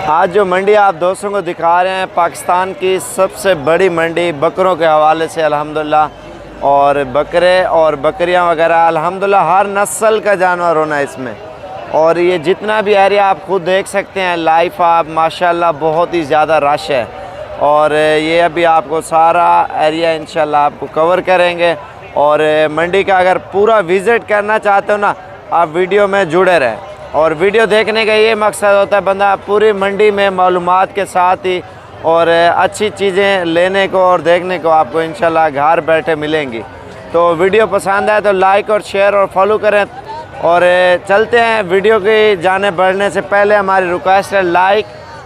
आज जो मंडी आप दोस्तों को दिखा रहे हैं पाकिस्तान की सबसे बड़ी मंडी बकरों के हवाले से अल्हम्दुलिल्लाह। और बकरे और बकरियां वगैरह अल्हम्दुलिल्लाह हर नस्ल का जानवर होना है इसमें। और ये जितना भी एरिया आप खुद देख सकते हैं लाइफ आप माशाल्लाह बहुत ही ज़्यादा रश है। और ये अभी आपको सारा एरिया इंशाल्लाह आपको कवर करेंगे। और मंडी का अगर पूरा विज़िट करना चाहते हो ना आप वीडियो में जुड़े रहें। और वीडियो देखने का ये मकसद होता है बंदा पूरी मंडी में मालूमात के साथ ही और अच्छी चीज़ें लेने को और देखने को आपको इंशाल्लाह घर बैठे मिलेंगी। तो वीडियो पसंद आए तो लाइक और शेयर और फॉलो करें। और चलते हैं वीडियो की जाने बढ़ने से पहले हमारी रिक्वेस्ट है लाइक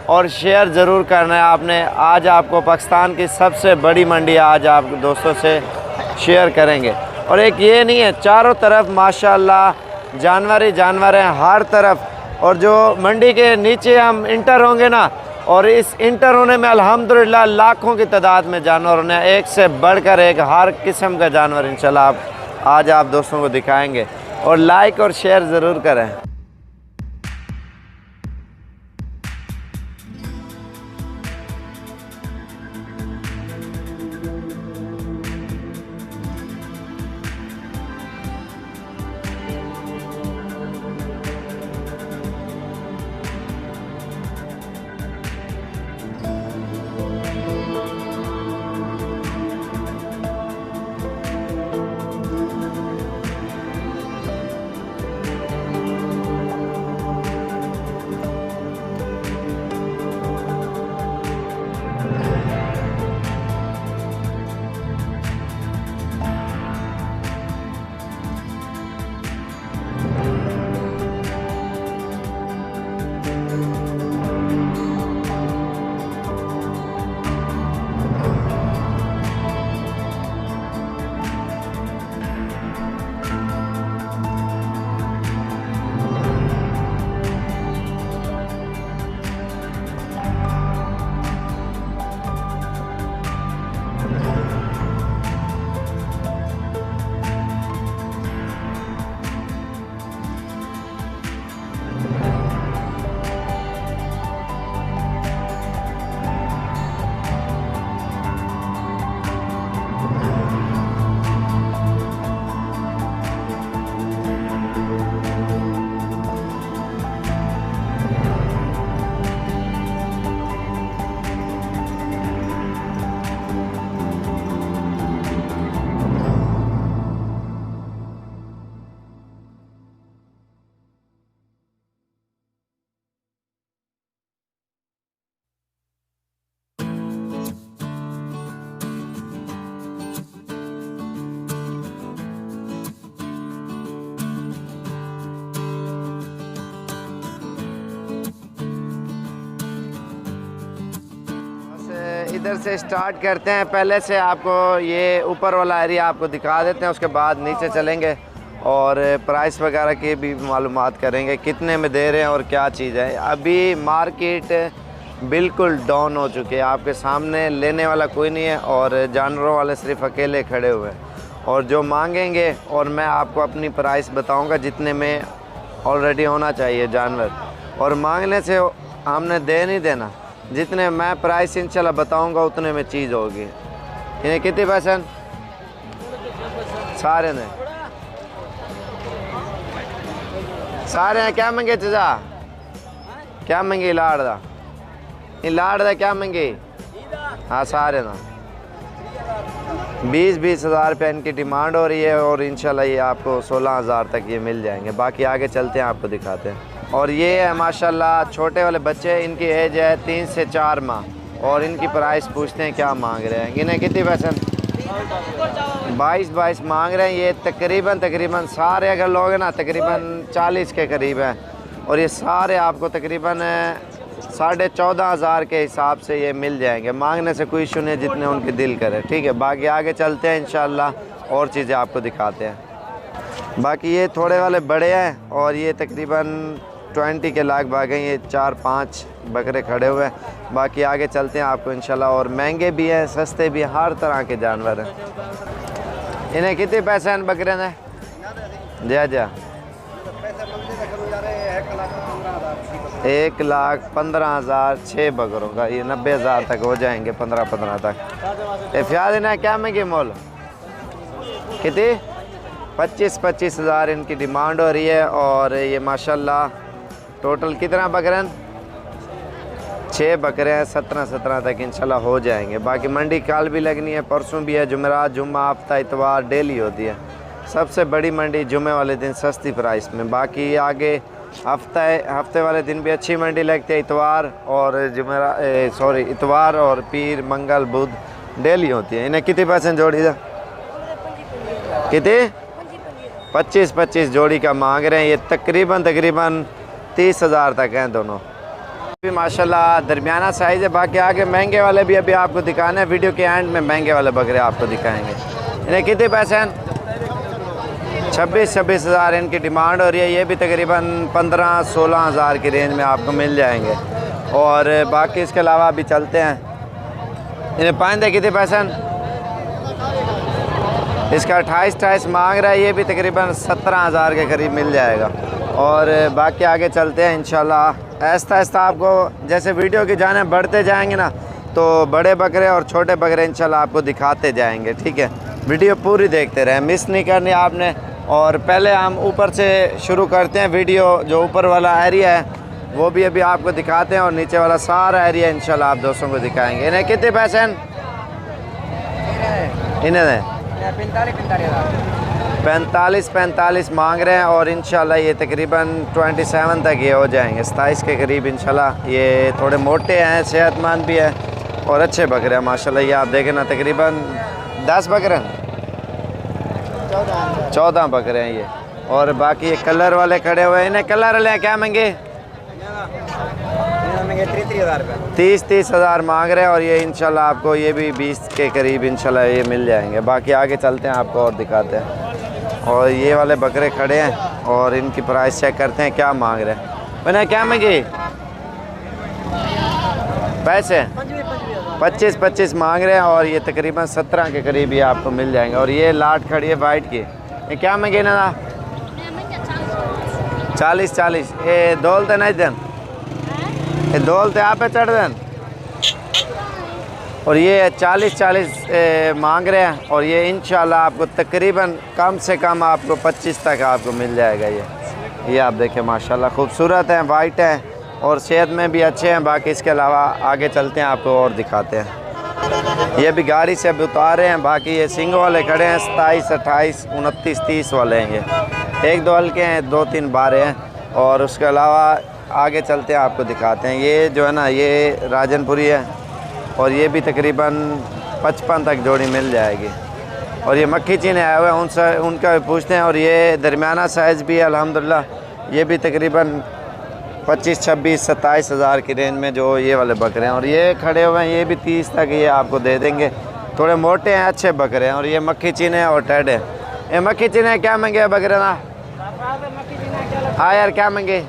और शेयर ज़रूर करना है आपने। आज आपको पाकिस्तान की सबसे बड़ी मंडी आज आप दोस्तों से शेयर करेंगे। और एक ये नहीं है, चारों तरफ माशाल्लाह जानवर ही जानवर हैं हर तरफ। और जो मंडी के नीचे हम इंटर होंगे ना और इस इंटर होने में अल्हम्दुलिल्लाह लाखों की तादाद में जानवर होने, एक से बढ़कर एक हर किस्म का जानवर इंशाल्लाह आज आप दोस्तों को दिखाएंगे। और लाइक और शेयर ज़रूर करें। इधर से स्टार्ट करते हैं। पहले से आपको ये ऊपर वाला एरिया आपको दिखा देते हैं, उसके बाद नीचे चलेंगे और प्राइस वगैरह की भी मालूमात करेंगे कितने में दे रहे हैं और क्या चीज़ है। अभी मार्केट बिल्कुल डाउन हो चुकी है, आपके सामने लेने वाला कोई नहीं है और जानवरों वाले सिर्फ अकेले खड़े हुए हैं। और जो मांगेंगे और मैं आपको अपनी प्राइस बताऊँगा जितने में ऑलरेडी होना चाहिए जानवर। और मांगने से हमने दे नहीं देना, जितने मैं प्राइस इंशाल्लाह बताऊंगा उतने में चीज़ होगी। इन्हें कितने पैसे सारे ने क्या मंगे चचा, क्या मंगी लाड़ दा क्या मंगी? हाँ सारे ना 20-20 हज़ार रुपये इनकी डिमांड हो रही है। और इंशाल्लाह ये आपको 16,000 तक ये मिल जाएंगे। बाकी आगे चलते हैं आपको दिखाते हैं। और ये है माशाल्लाह छोटे वाले बच्चे, इनकी एज है 3 से 4 माह। और इनकी प्राइस पूछते हैं क्या मांग रहे हैं। इन्हें कितनी पैसे? 22 मांग रहे हैं। ये तकरीबन सारे अगर लोग हैं ना तकरीबन 40 के करीब हैं। और ये सारे आपको तकरीबन 14,500 के हिसाब से ये मिल जाएंगे। मांगने से कोई इशू नहीं, जितने उनके दिल करे। ठीक है, बाकी आगे चलते हैं इंशाल्लाह और चीज़ें आपको दिखाते हैं। बाकी ये थोड़े वाले बड़े हैं और ये तकरीबन 20 के लगभग हैं। ये 4-5 बकरे खड़े हुए हैं। बाकी आगे चलते हैं आपको इंशाल्लाह। और महंगे भी हैं, सस्ते भी, हर तरह के जानवर हैं। इन्हें कितने पैसे हैं बकरे ने? जा 1,15,000 6 बकरों का, ये 90,000 तक हो जाएंगे, 15 तक। ये फ्याद इन्हें क्या महंगी मोल कितनी 25,000 इनकी डिमांड हो रही है। और ये माशाल्लाह टोटल कितना बकरन 6 बकरे हैं, 17 तक इंशाल्लाह हो जाएंगे। बाकी मंडी कल भी लगनी है, परसों भी है, जुमेरात जुम्मा हफ्ता इतवार डेली होती है। सबसे बड़ी मंडी जुमे वाले दिन सस्ती प्राइस में, बाकी आगे हफ्ते वाले दिन भी अच्छी मंडी लगती है। इतवार और इतवार और पीर मंगल बुध डेली होती है। इन्हें कितने पैसे जोड़ी था कितने 25 जोड़ी का मांग रहे हैं। ये तकरीबन 30,000 तक हैं दोनों भी माशाल्लाह दरमियाना साइज़ है। बाकी आगे महंगे वाले भी अभी आपको दिखाने हैं, वीडियो के एंड में महंगे वाले बकरे आपको दिखाएंगे। इन्हें कितने पैसे हैं 26,000 इनकी डिमांड हो रही है। ये भी तकरीबन 15-16,000 की रेंज में आपको मिल जाएंगे। और बाकी इसके अलावा अभी चलते हैं, इन्हें पाइंदे कितने पैसे हैं, इसका 28 मांग रहा है। ये भी तकरीबन 17,000 के करीब मिल जाएगा। और बाकी आगे चलते हैं इंशाल्लाह। आहिस्ता आपको जैसे वीडियो की जाने बढ़ते जाएंगे ना, तो बड़े बकरे और छोटे बकरे इंशाल्लाह आपको दिखाते जाएंगे। ठीक है, वीडियो पूरी देखते रहें, मिस नहीं करनी आपने। और पहले हम ऊपर से शुरू करते हैं वीडियो। जो ऊपर वाला एरिया है वो भी अभी आपको दिखाते हैं, और नीचे वाला सारा एरिया इंशाल्लाह आप दोस्तों को दिखाएंगे। इन्हें कितने पैसे हैं, इन्हें 45 मांग रहे हैं। और इंशाल्लाह ये तकरीबन 27 तक ये हो जाएंगे, 27 के करीब इंशाल्लाह। ये थोड़े मोटे हैं, सेहतमंद भी है और अच्छे बकरे हैं माशाल्लाह। ये आप देखें ना, तकरीबन 10 बकरे 14 बकरे हैं ये। और बाकी ये कलर वाले खड़े हुए हैं। इन्हें कलर वाले हैं क्या महंगे 30,000 मांग रहे हैं। और ये इंशाल्लाह आपको ये भी 20 के करीब इंशाल्लाह ये मिल जाएंगे। बाकी आगे चलते हैं, आपको और दिखाते हैं। और ये वाले बकरे खड़े हैं और इनकी प्राइस चेक करते हैं क्या मांग रहे हैं। मैंने क्या मांगी पैसे 25 मांग रहे हैं। और ये तकरीबन 17 के करीब ये आपको मिल जाएंगे। और ये लाट खड़ी है वाइट की, ये क्या मांगे ना 40 ये दौलते नहीं दें, ये दौलते आप पे चढ़ दें। और ये 40 मांग रहे हैं। और ये इंशाल्लाह आपको तकरीबन कम से कम आपको 25 तक आपको मिल जाएगा। ये आप देखें माशाल्लाह खूबसूरत हैं, वाइट हैं और सेहत में भी अच्छे हैं। बाकी इसके अलावा आगे चलते हैं, आपको और दिखाते हैं। ये भी गाड़ी से अब उतार रहे हैं। बाकी ये सिंग वाले खड़े हैं, 27, 28, 29, 30 वाले हैं। ये 1-2 हल्के हैं, 2-3 बारे हैं। और उसके अलावा आगे चलते हैं, आपको दिखाते हैं। ये जो है ना, ये राजनपुरी है और ये भी तकरीबन 55 तक जोड़ी मिल जाएगी। और ये मक्खी चीने आए हुए हैं, उनसे उनका भी पूछते हैं। और ये दरमियाना साइज़ भी है अल्हम्दुलिल्लाह। ये भी तकरीबन 25, 26, 27 हज़ार की रेंज में जो ये वाले बकरे हैं। और ये खड़े हुए हैं, ये भी 30 तक ये आपको दे देंगे। थोड़े मोटे हैं, अच्छे बकरे हैं। और ये मक्खी चीने और टेढ़े। ये मक्खी चीने क्या महंगे बकरे ना, हाँ यार क्या महंगे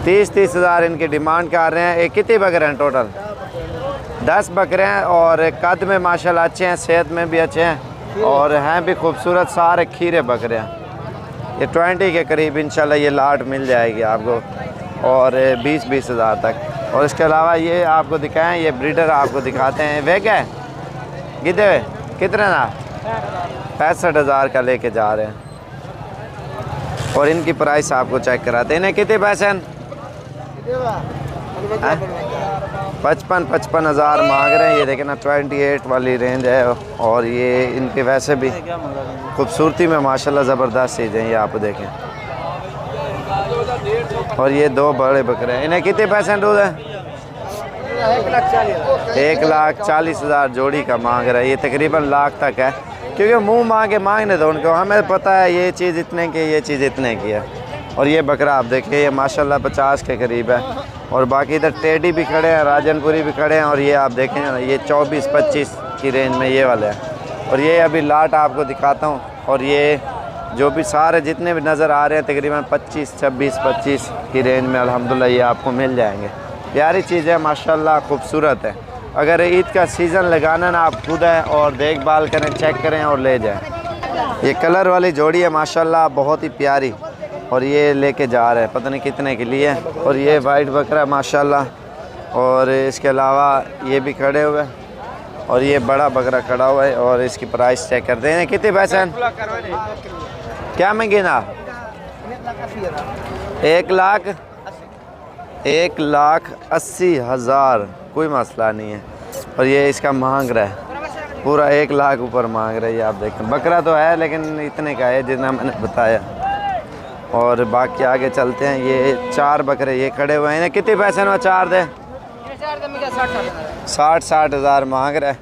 30 हज़ार इनकी डिमांड कर रहे हैं। एक कितने बकरे हैं टोटल 10 बकरे हैं। और कद में माशाल्लाह अच्छे हैं, सेहत में भी अच्छे हैं और हैं भी खूबसूरत, सारे खीरे बकरे हैं। ये 20 के करीब इंशाल्लाह ये लाट मिल जाएगी आपको, और 20 हज़ार तक। और इसके अलावा ये आपको दिखाएं, ये ब्रीडर आपको दिखाते हैं। वे क्या कितने ना 65 हज़ार का लेके जा रहे हैं। और इनकी प्राइस आपको चेक कराते हैं। इन्हें कितने पैसे हैं 55 हज़ार मांग रहे हैं। ये देखें ना 28 वाली रेंज है। और ये इनके वैसे भी खूबसूरती में माशाल्लाह ज़बरदस्त चीज़ है, ये आप देखें। और ये 2 बड़े बकरे हैं। इन्हें कितने पैसे दूध है 1,40,000 जोड़ी का मांग रहा है। ये तकरीबन लाख तक है, क्योंकि मुंह मांगने दो उनको, हमें पता है ये चीज़ इतने की, ये चीज़ इतने की है। और ये बकरा आप देखिए, ये माशाल्लाह 50 के करीब है। और बाकी इधर टेडी भी खड़े हैं, राजनपुरी भी खड़े हैं। और ये आप देखें ना, ये 24-25 की रेंज में ये वाले हैं। और ये अभी लाट आपको दिखाता हूँ। और ये जो भी सारे जितने भी नज़र आ रहे हैं तकरीबन 25 की रेंज में अल्हम्दुलिल्लाह ये आपको मिल जाएंगे। प्यारी चीज़ है माशाल्लाह, खूबसूरत है। अगर ईद का सीज़न लगाना ना, आप खुद हैं और देखभाल करें, चेक करें और ले जाएं। ये कलर वाली जोड़ी है माशाल्लाह, बहुत ही प्यारी। और ये लेके जा रहे हैं, पता नहीं कितने के लिए। और ये वाइट बकरा माशाल्लाह। और इसके अलावा ये भी खड़े हुए हैं। और ये बड़ा बकरा खड़ा हुआ है। और इसकी प्राइस चेक करते हैं, कितने पैसे हैं? क्या महंगे ना? 1,80,000, कोई मसला नहीं है। और ये इसका मांग रहा है, पूरा 1 लाख ऊपर मांग रहा है। ये आप देखें, बकरा तो है लेकिन इतने का है जितना मैंने बताया। और बाकी आगे चलते हैं। ये 4 बकरे ये खड़े हुए हैं, कितने पैसे में 4 दे? 60,000 मांग रहा है।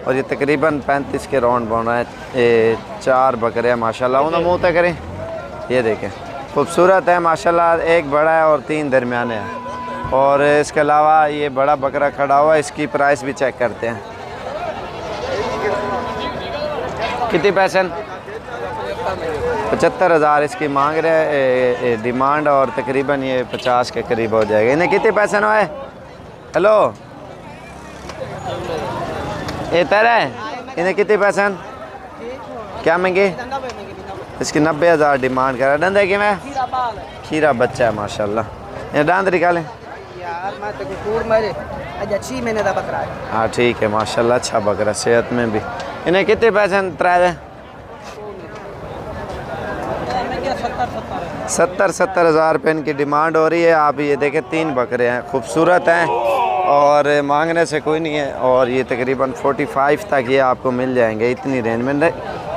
और ये तकरीबन 35 के राउंड बन रहा है। ये 4 बकरे हैं माशाल्लाह। उन्हें मुँह तक करें, ये देखें खूबसूरत है माशाल्लाह। एक बड़ा है और 3 दरमियाने हैं। और इसके अलावा ये बड़ा बकरा खड़ा हुआ है, इसकी प्राइस भी चेक करते हैं, कितने पैसे? 75,000 इसकी मांग रहे हैं डिमांड। और तकरीबन ये 50 के करीब हो जाएगा। इन्हें कितने पैसे ना है? हेलो, ये तेरा है, इन्हें कितने पैसे? क्या महंगे? इसकी 90,000 डिमांड कर रहा है। डंडे की मैं खीरा बच्चा है माशाल्लाह। ये दांत निकालें हाँ ठीक है माशाल्लाह, अच्छा बकरा, सेहत में भी। इन्हें कितने पैसे? 70,000 रुपये इनकी डिमांड हो रही है। आप ये देखें 3 बकरे हैं, खूबसूरत हैं और मांगने से कोई नहीं है। और ये तकरीबन 45 तक ये आपको मिल जाएंगे, इतनी रेंज में।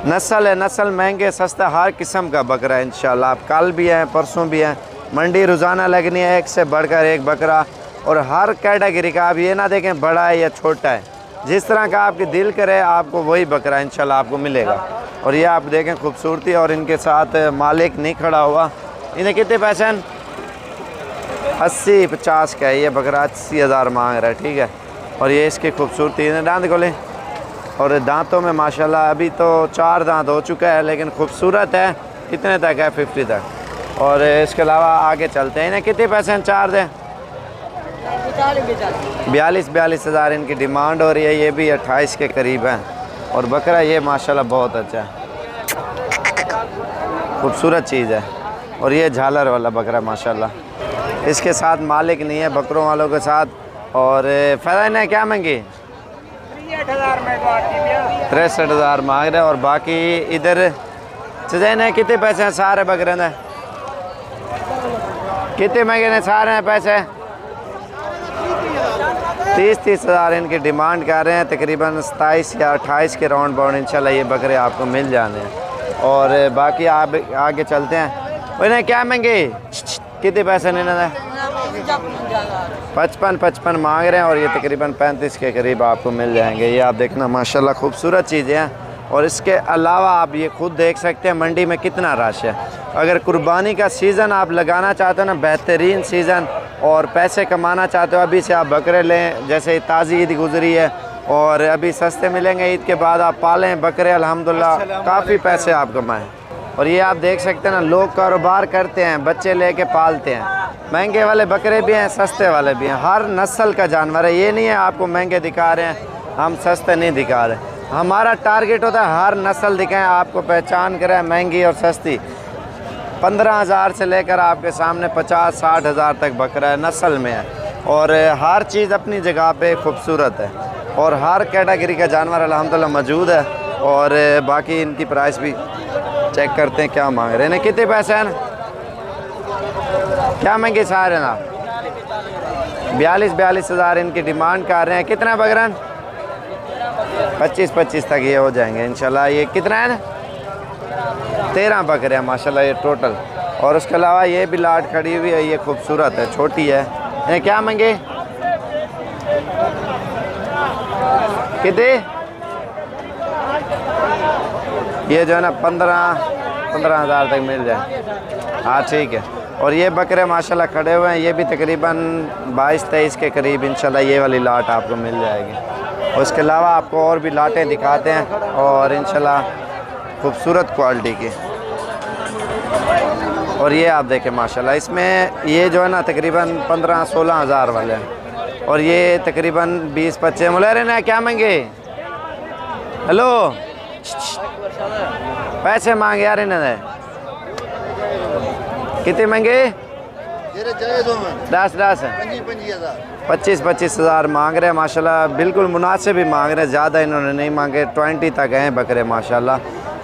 नस्ल है, नस्ल महंगे सस्ता हर किस्म का बकरा है इंशाल्लाह। आप कल भी हैं, परसों भी हैं। मंडी रोज़ाना लगनी है, एक से बढ़कर एक बकरा। और हर कैटेगरी का, आप ये ना देखें बड़ा है या छोटा है, जिस तरह का आपके दिल करे आपको वही बकरा इंशाल्लाह आपको मिलेगा। और ये आप देखें खूबसूरती। और इनके साथ मालिक नहीं खड़ा हुआ। इन्हें कितने पैसे? 80-50 का है ये बकरा, 80,000 मांग रहा है, ठीक है। और ये इसकी खूबसूरती। इन्हें दांत खोलें। और दांतों में माशाल्लाह अभी तो 4 दांत हो चुका है, लेकिन खूबसूरत है। कितने तक है? 50 तक। और इसके अलावा आगे चलते हैं। इन्हें कितने पैसे हैं? 4 दें? 42,000 इनकी डिमांड हो रही है। ये भी 28 के करीब हैं। और बकरा ये माशाल्लाह बहुत अच्छा है, खूबसूरत चीज़ है। और ये झालर वाला बकरा माशाल्लाह, इसके साथ मालिक नहीं है बकरों वालों के साथ। और फ़ायदा इन्हें क्या महंगी? 63,000 मांग रहे हैं। और बाकी इधर चीज़ें कितने पैसे हैं? सारे बकरे ने कितने महंगे ने? सारे हैं पैसे 30,000 इनकी डिमांड कर रहे हैं। तकरीबन 27 या 28 के राउंड बाउंड इंशाल्लाह ये बकरे आपको मिल जाने हैं। और बाकी आप आगे चलते हैं। इन्हें क्या महंगे? कितने पैसे ने? 55 मांग रहे हैं। और ये तकरीबन 35 के करीब आपको मिल जाएंगे। ये आप देखना माशाल्लाह खूबसूरत चीज़ें हैं। और इसके अलावा आप ये खुद देख सकते हैं मंडी में कितना रश है। अगर कुर्बानी का सीज़न आप लगाना चाहते हो ना, बेहतरीन सीज़न, और पैसे कमाना चाहते हो, अभी से आप बकरे लें। जैसे ताज़ी ईद गुजरी है और अभी सस्ते मिलेंगे, ईद के बाद आप पालें बकरे, अल्हम्दुलिल्लाह काफ़ी पैसे आप कमाएँ। और ये आप देख सकते हैं ना, लोग कारोबार करते हैं, बच्चे लेके पालते हैं। महंगे वाले बकरे भी हैं, सस्ते वाले भी हैं। हर नस्ल का जानवर है। ये नहीं है आपको महंगे दिखा रहे हैं, हम सस्ते नहीं दिखा रहे। हमारा टारगेट होता है हर नस्ल दिखाएं, आपको पहचान करें, महंगी और सस्ती। 15,000 से लेकर आपके सामने 50-60,000 तक बकरा है, नस्ल में है। और हर चीज़ अपनी जगह पे खूबसूरत है। और हर कैटेगरी का जानवर अल्हम्दुलिल्लाह मौजूद है। और बाकी इनकी प्राइस भी चेक करते हैं क्या मांग रहे हैं। इन्हें कितने पैसे हैं? क्या महंगे सारे ना? 42,000 इनकी डिमांड कर रहे हैं। कितना बकरा? 25 तक ये हो जाएंगे इंशाल्लाह। ये कितना है ना? 13 बकरे हैं माशाल्लाह ये टोटल। और उसके अलावा ये भी लाट खड़ी हुई है, ये खूबसूरत है, छोटी है। इन्हें क्या महंगे? कितने? ये जो है ना 15,000 तक मिल जाए। हाँ ठीक है। और ये बकरे माशाल्लाह खड़े हुए हैं, ये भी तकरीबन 22-23 के करीब इंशाल्लाह ये वाली लाट आपको मिल जाएगी। उसके अलावा आपको और भी लाटें दिखाते हैं और इंशाल्लाह खूबसूरत क्वालिटी की। और ये आप देखें माशाल्लाह, इसमें ये जो है ना तकरीबन 15-16 हज़ार वाले हैं। और ये तकरीबन 20-25 मुलेरे ने क्या महंगे? हेलो पैसे मांगे यार इन्होंने, कितने महंगे? 10 25,000 मांग रहे हैं माशाल्लाह, बिल्कुल मुनासिब ही मांग रहे हैं, ज़्यादा इन्होंने नहीं मांगे। 20 तक हैं बकरे माशाल्लाह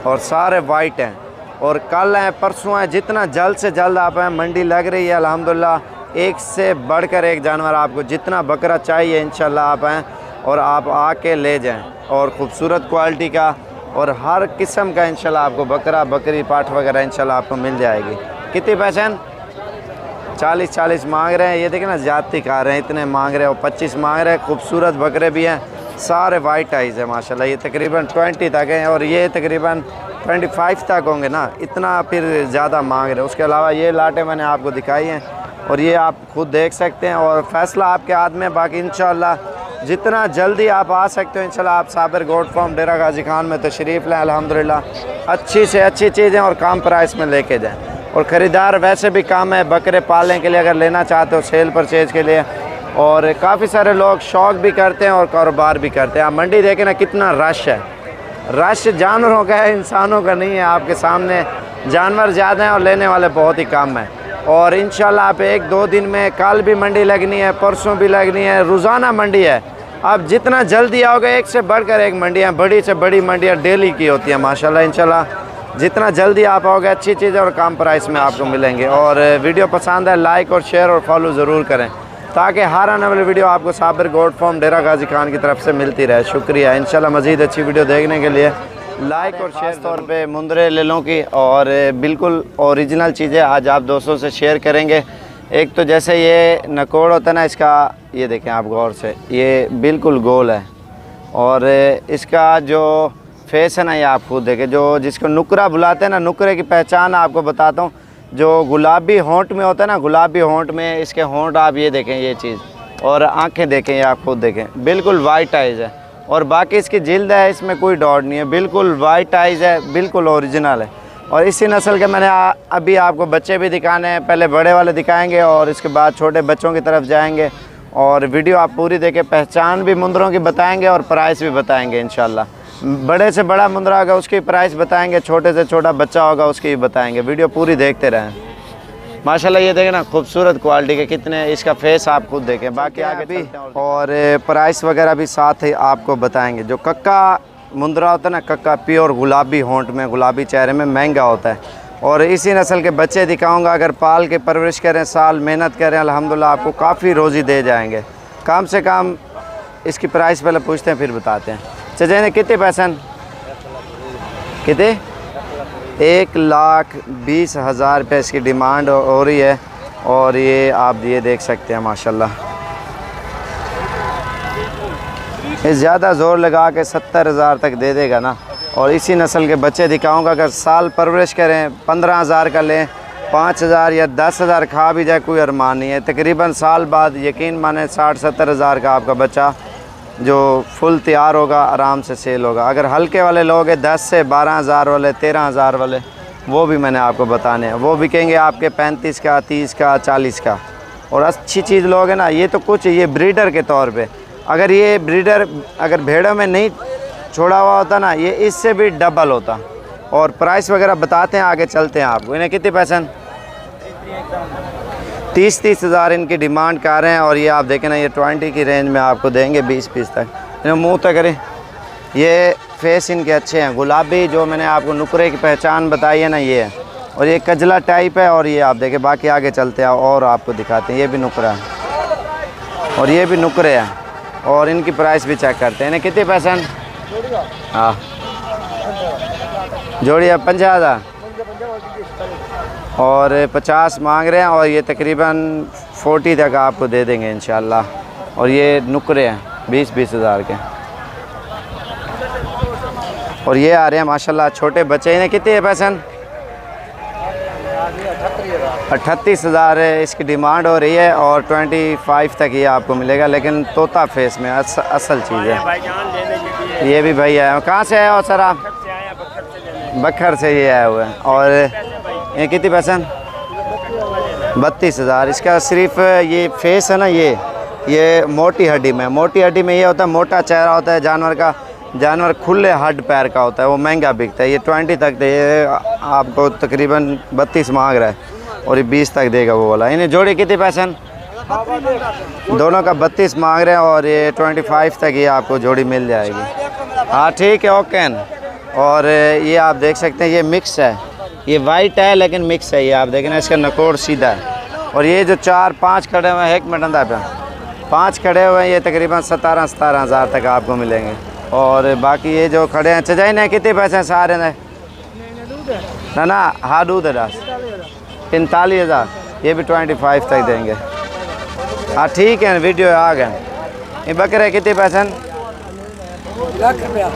और सारे वाइट हैं। और कल हैं परसों हैं, जितना जल्द से जल्द आप हैं, मंडी लग रही है अल्हम्दुलिल्लाह, एक से बढ़कर एक जानवर, आपको जितना बकरा चाहिए इंशाल्लाह आप हैं और आप आके ले जाएं। और ख़ूबसूरत क्वालिटी का और हर किस्म का इंशाल्लाह आपको बकरा बकरी पाठ वगैरह इंशाल्लाह आपको मिल जाएगी। कितने पैसे? 40 मांग रहे हैं। ये देखें ना, ज़्यादती खा रहे हैं, इतने मांग रहे हैं और 25 मांग रहे हैं। खूबसूरत बकरे भी हैं, सारे वाइट आइज़ है माशाल्लाह। ये तकरीबन 20 तक हैं और ये तकरीबन 25 तक होंगे ना, इतना फिर ज़्यादा मांग रहे हैं। उसके अलावा ये लाटें मैंने आपको दिखाई हैं और ये आप खुद देख सकते हैं और फ़ैसला आपके हाथ में। बाकी इंशाल्लाह जितना जल्दी आप आ सकते हो इंशाल्लाह आप साबिर गोट फार्म डेरा गाजी खान में तशरीफ़ लें। अल्हम्दुलिल्लाह अच्छी से अच्छी चीज़ें और कम प्राइस में लेके जाएं। और ख़रीदार वैसे भी कम है बकरे पालने के लिए, अगर लेना चाहते हो सेल परचेज के लिए। और काफ़ी सारे लोग शौक़ भी करते हैं और कारोबार भी करते हैं। आप मंडी देखें ना, कितना रश है। रश जानवरों का है, इंसानों का नहीं है। आपके सामने जानवर ज़्यादा हैं और लेने वाले बहुत ही कम हैं। और इंशाल्लाह आप 1-2 दिन में, कल भी मंडी लगनी है, परसों भी लगनी है, रोज़ाना मंडी है। आप जितना जल्दी आओगे, एक से बढ़कर एक मंडियाँ, बड़ी से बड़ी मंडियाँ डेली की होती हैं माशाल्लाह। इंशाल्लाह जितना जल्दी आप आओगे, अच्छी चीज़ें और कम प्राइस में आपको मिलेंगे। और वीडियो पसंद है, लाइक और शेयर और फॉलो ज़रूर करें ताकि हर आने वाली वीडियो आपको साबिर गोट फार्म डेरा गाजी खान की तरफ से मिलती रहे। शुक्रिया। इंशाल्लाह मज़ीद अच्छी वीडियो देखने के लिए लाइक और शेयर तौर पे मुंदरे लेलों की और बिल्कुल ओरिजिनल चीज़ें आज आप दोस्तों से शेयर करेंगे। एक तो जैसे ये नकोड़ होता है ना, इसका ये देखें आप गौर से, ये बिल्कुल गोल है। और इसका जो फेस है ना, ये आप खुद देखें, जो जिसको नुकरा बुलाते हैं ना, नुकरे की पहचान आपको बताता हूँ। जो गुलाबी होंठ में होता है ना, गुलाबी होंठ में इसके होंठ आप ये देखें, ये चीज़। और आंखें देखें, ये आप खुद देखें, बिल्कुल वाइट आइज़ है। और बाकी इसकी जिल्द है, इसमें कोई डॉट नहीं है, बिल्कुल वाइट आइज़ है, बिल्कुल ओरिजिनल है। और इसी नस्ल के मैंने अभी आपको बच्चे भी दिखाने हैं, पहले बड़े वाले दिखाएंगे और इसके बाद छोटे बच्चों की तरफ जाएंगे। और वीडियो आप पूरी देखें, पहचान भी मुंदरों की बताएंगे और प्राइस भी बताएंगे इंशाल्लाह। बड़े से बड़ा मुंदरा होगा उसकी प्राइस बताएंगे, छोटे से छोटा बच्चा होगा उसकी भी बताएंगे। वीडियो पूरी देखते रहें माशाल्लाह। ये देखें ना, खूबसूरत क्वालिटी के कितने, इसका फेस आप खुद देखें। बाकी आगे भी और प्राइस वगैरह भी साथ ही आपको बताएंगे। जो कक्का मुंदरा होता है ना, कक्का प्योर गुलाबी होंठ में, गुलाबी चेहरे में, महंगा होता है। और इसी नस्ल के बच्चे दिखाऊंगा, अगर पाल के परवरिश करें, साल मेहनत करें, अल्हम्दुलिल्लाह आपको काफ़ी रोज़ी दे जाएंगे। कम से कम इसकी प्राइस पहले पूछते हैं फिर बताते हैं। चचे ने कितने पैसे? कितने? 1,20,000 रुपये इसकी डिमांड हो रही है। और ये आप ये देख सकते हैं माशाल्लाह, ये ज़्यादा ज़ोर लगा के 70,000 तक दे देगा ना। और इसी नस्ल के बच्चे दिखाऊंगा, अगर साल परवरिश करें, 15,000 का लें, 5,000 या 10,000 खा भी जाए, कोई अरमान नहीं है। तकरीबन साल बाद यकीन माने 60-70,000 का आपका बच्चा जो फुल तैयार होगा, आराम से सेल होगा। अगर हल्के वाले लोग हैं, 10 से 12,000 वाले, 13,000 वाले, वो भी मैंने आपको बताने हैं। वो बिकेंगे आपके 35 का, 30 का, 40 का। और अच्छी चीज़ लोग हैं ना, ये तो कुछ ये ब्रीडर के तौर पे, अगर ये ब्रीडर अगर भेड़ों में नहीं छोड़ा हुआ होता ना, ये इससे भी डबल होता। और प्राइस वगैरह बताते हैं, आगे चलते हैं आपको। इन्हें कितने पैसे? 30,000 इनकी डिमांड कर रहे हैं। और ये आप देखें ना, ये 20 की रेंज में आपको देंगे, 20 तक। इन्हें मुँह तक करें, ये फेस इनके अच्छे हैं, गुलाबी, जो मैंने आपको नुकरे की पहचान बताई है ना, ये है। और ये कजला टाइप है। और ये आप देखें, बाकी आगे चलते हैं और आपको दिखाते हैं। ये भी नुकरा है और ये भी नुकरे हैं। और इनकी प्राइस भी चेक करते हैं। इन्हें कितने पैसे? हाँ, जोड़िया 50,000 और 50 मांग रहे हैं। और ये तकरीबन 40 तक आपको दे देंगे इंशाल्लाह। और ये नुकरे हैं 20,000 के। और ये आ रहे हैं माशाल्लाह छोटे बच्चे। इन्हें कितने पैसे? 38,000 इसकी डिमांड हो रही है। और 25 तक ये आपको मिलेगा, लेकिन तोता फेस में असल चीज़ है। ये भी भाई आए, कहाँ से आए हो सर आप? बखर से ये आए हुए हैं। और ये कितने पैसे? 32,000। इसका सिर्फ ये फेस है ना, ये मोटी हड्डी में, मोटी हड्डी में ये होता है, मोटा चेहरा होता है जानवर का, जानवर खुले हड्ड पैर का होता है, वो महंगा बिकता है। ये 20 तक दे आपको तकरीबन 32 मांग रहा है और ये 20 तक देगा वो वाला। इन्हें जोड़ी कितने पैसे? दोनों का 32 मांग रहे हैं और ये 25 तक ये आपको जोड़ी मिल जाएगी। हाँ ठीक है, ओके। और ये आप देख सकते हैं ये मिक्स है, ये वाइट है लेकिन मिक्स है। ये आप देखें ना, इसका नकोड़ सीधा है। और ये जो 4-5 खड़े हुए हैं, 1 मिनट अंदर पे 5 खड़े हुए हैं, ये तकरीबन 17-17 हज़ार तक आपको मिलेंगे। और बाकी ये जो खड़े हैं चचाई ने कितने पैसे हैं सारे ने? ना हाँ दूध है 45 हज़ार, ये भी 25 तक देंगे। हाँ ठीक है, वीडियो आ गए। ये बकरे कितने पैसे? लाख रुपया।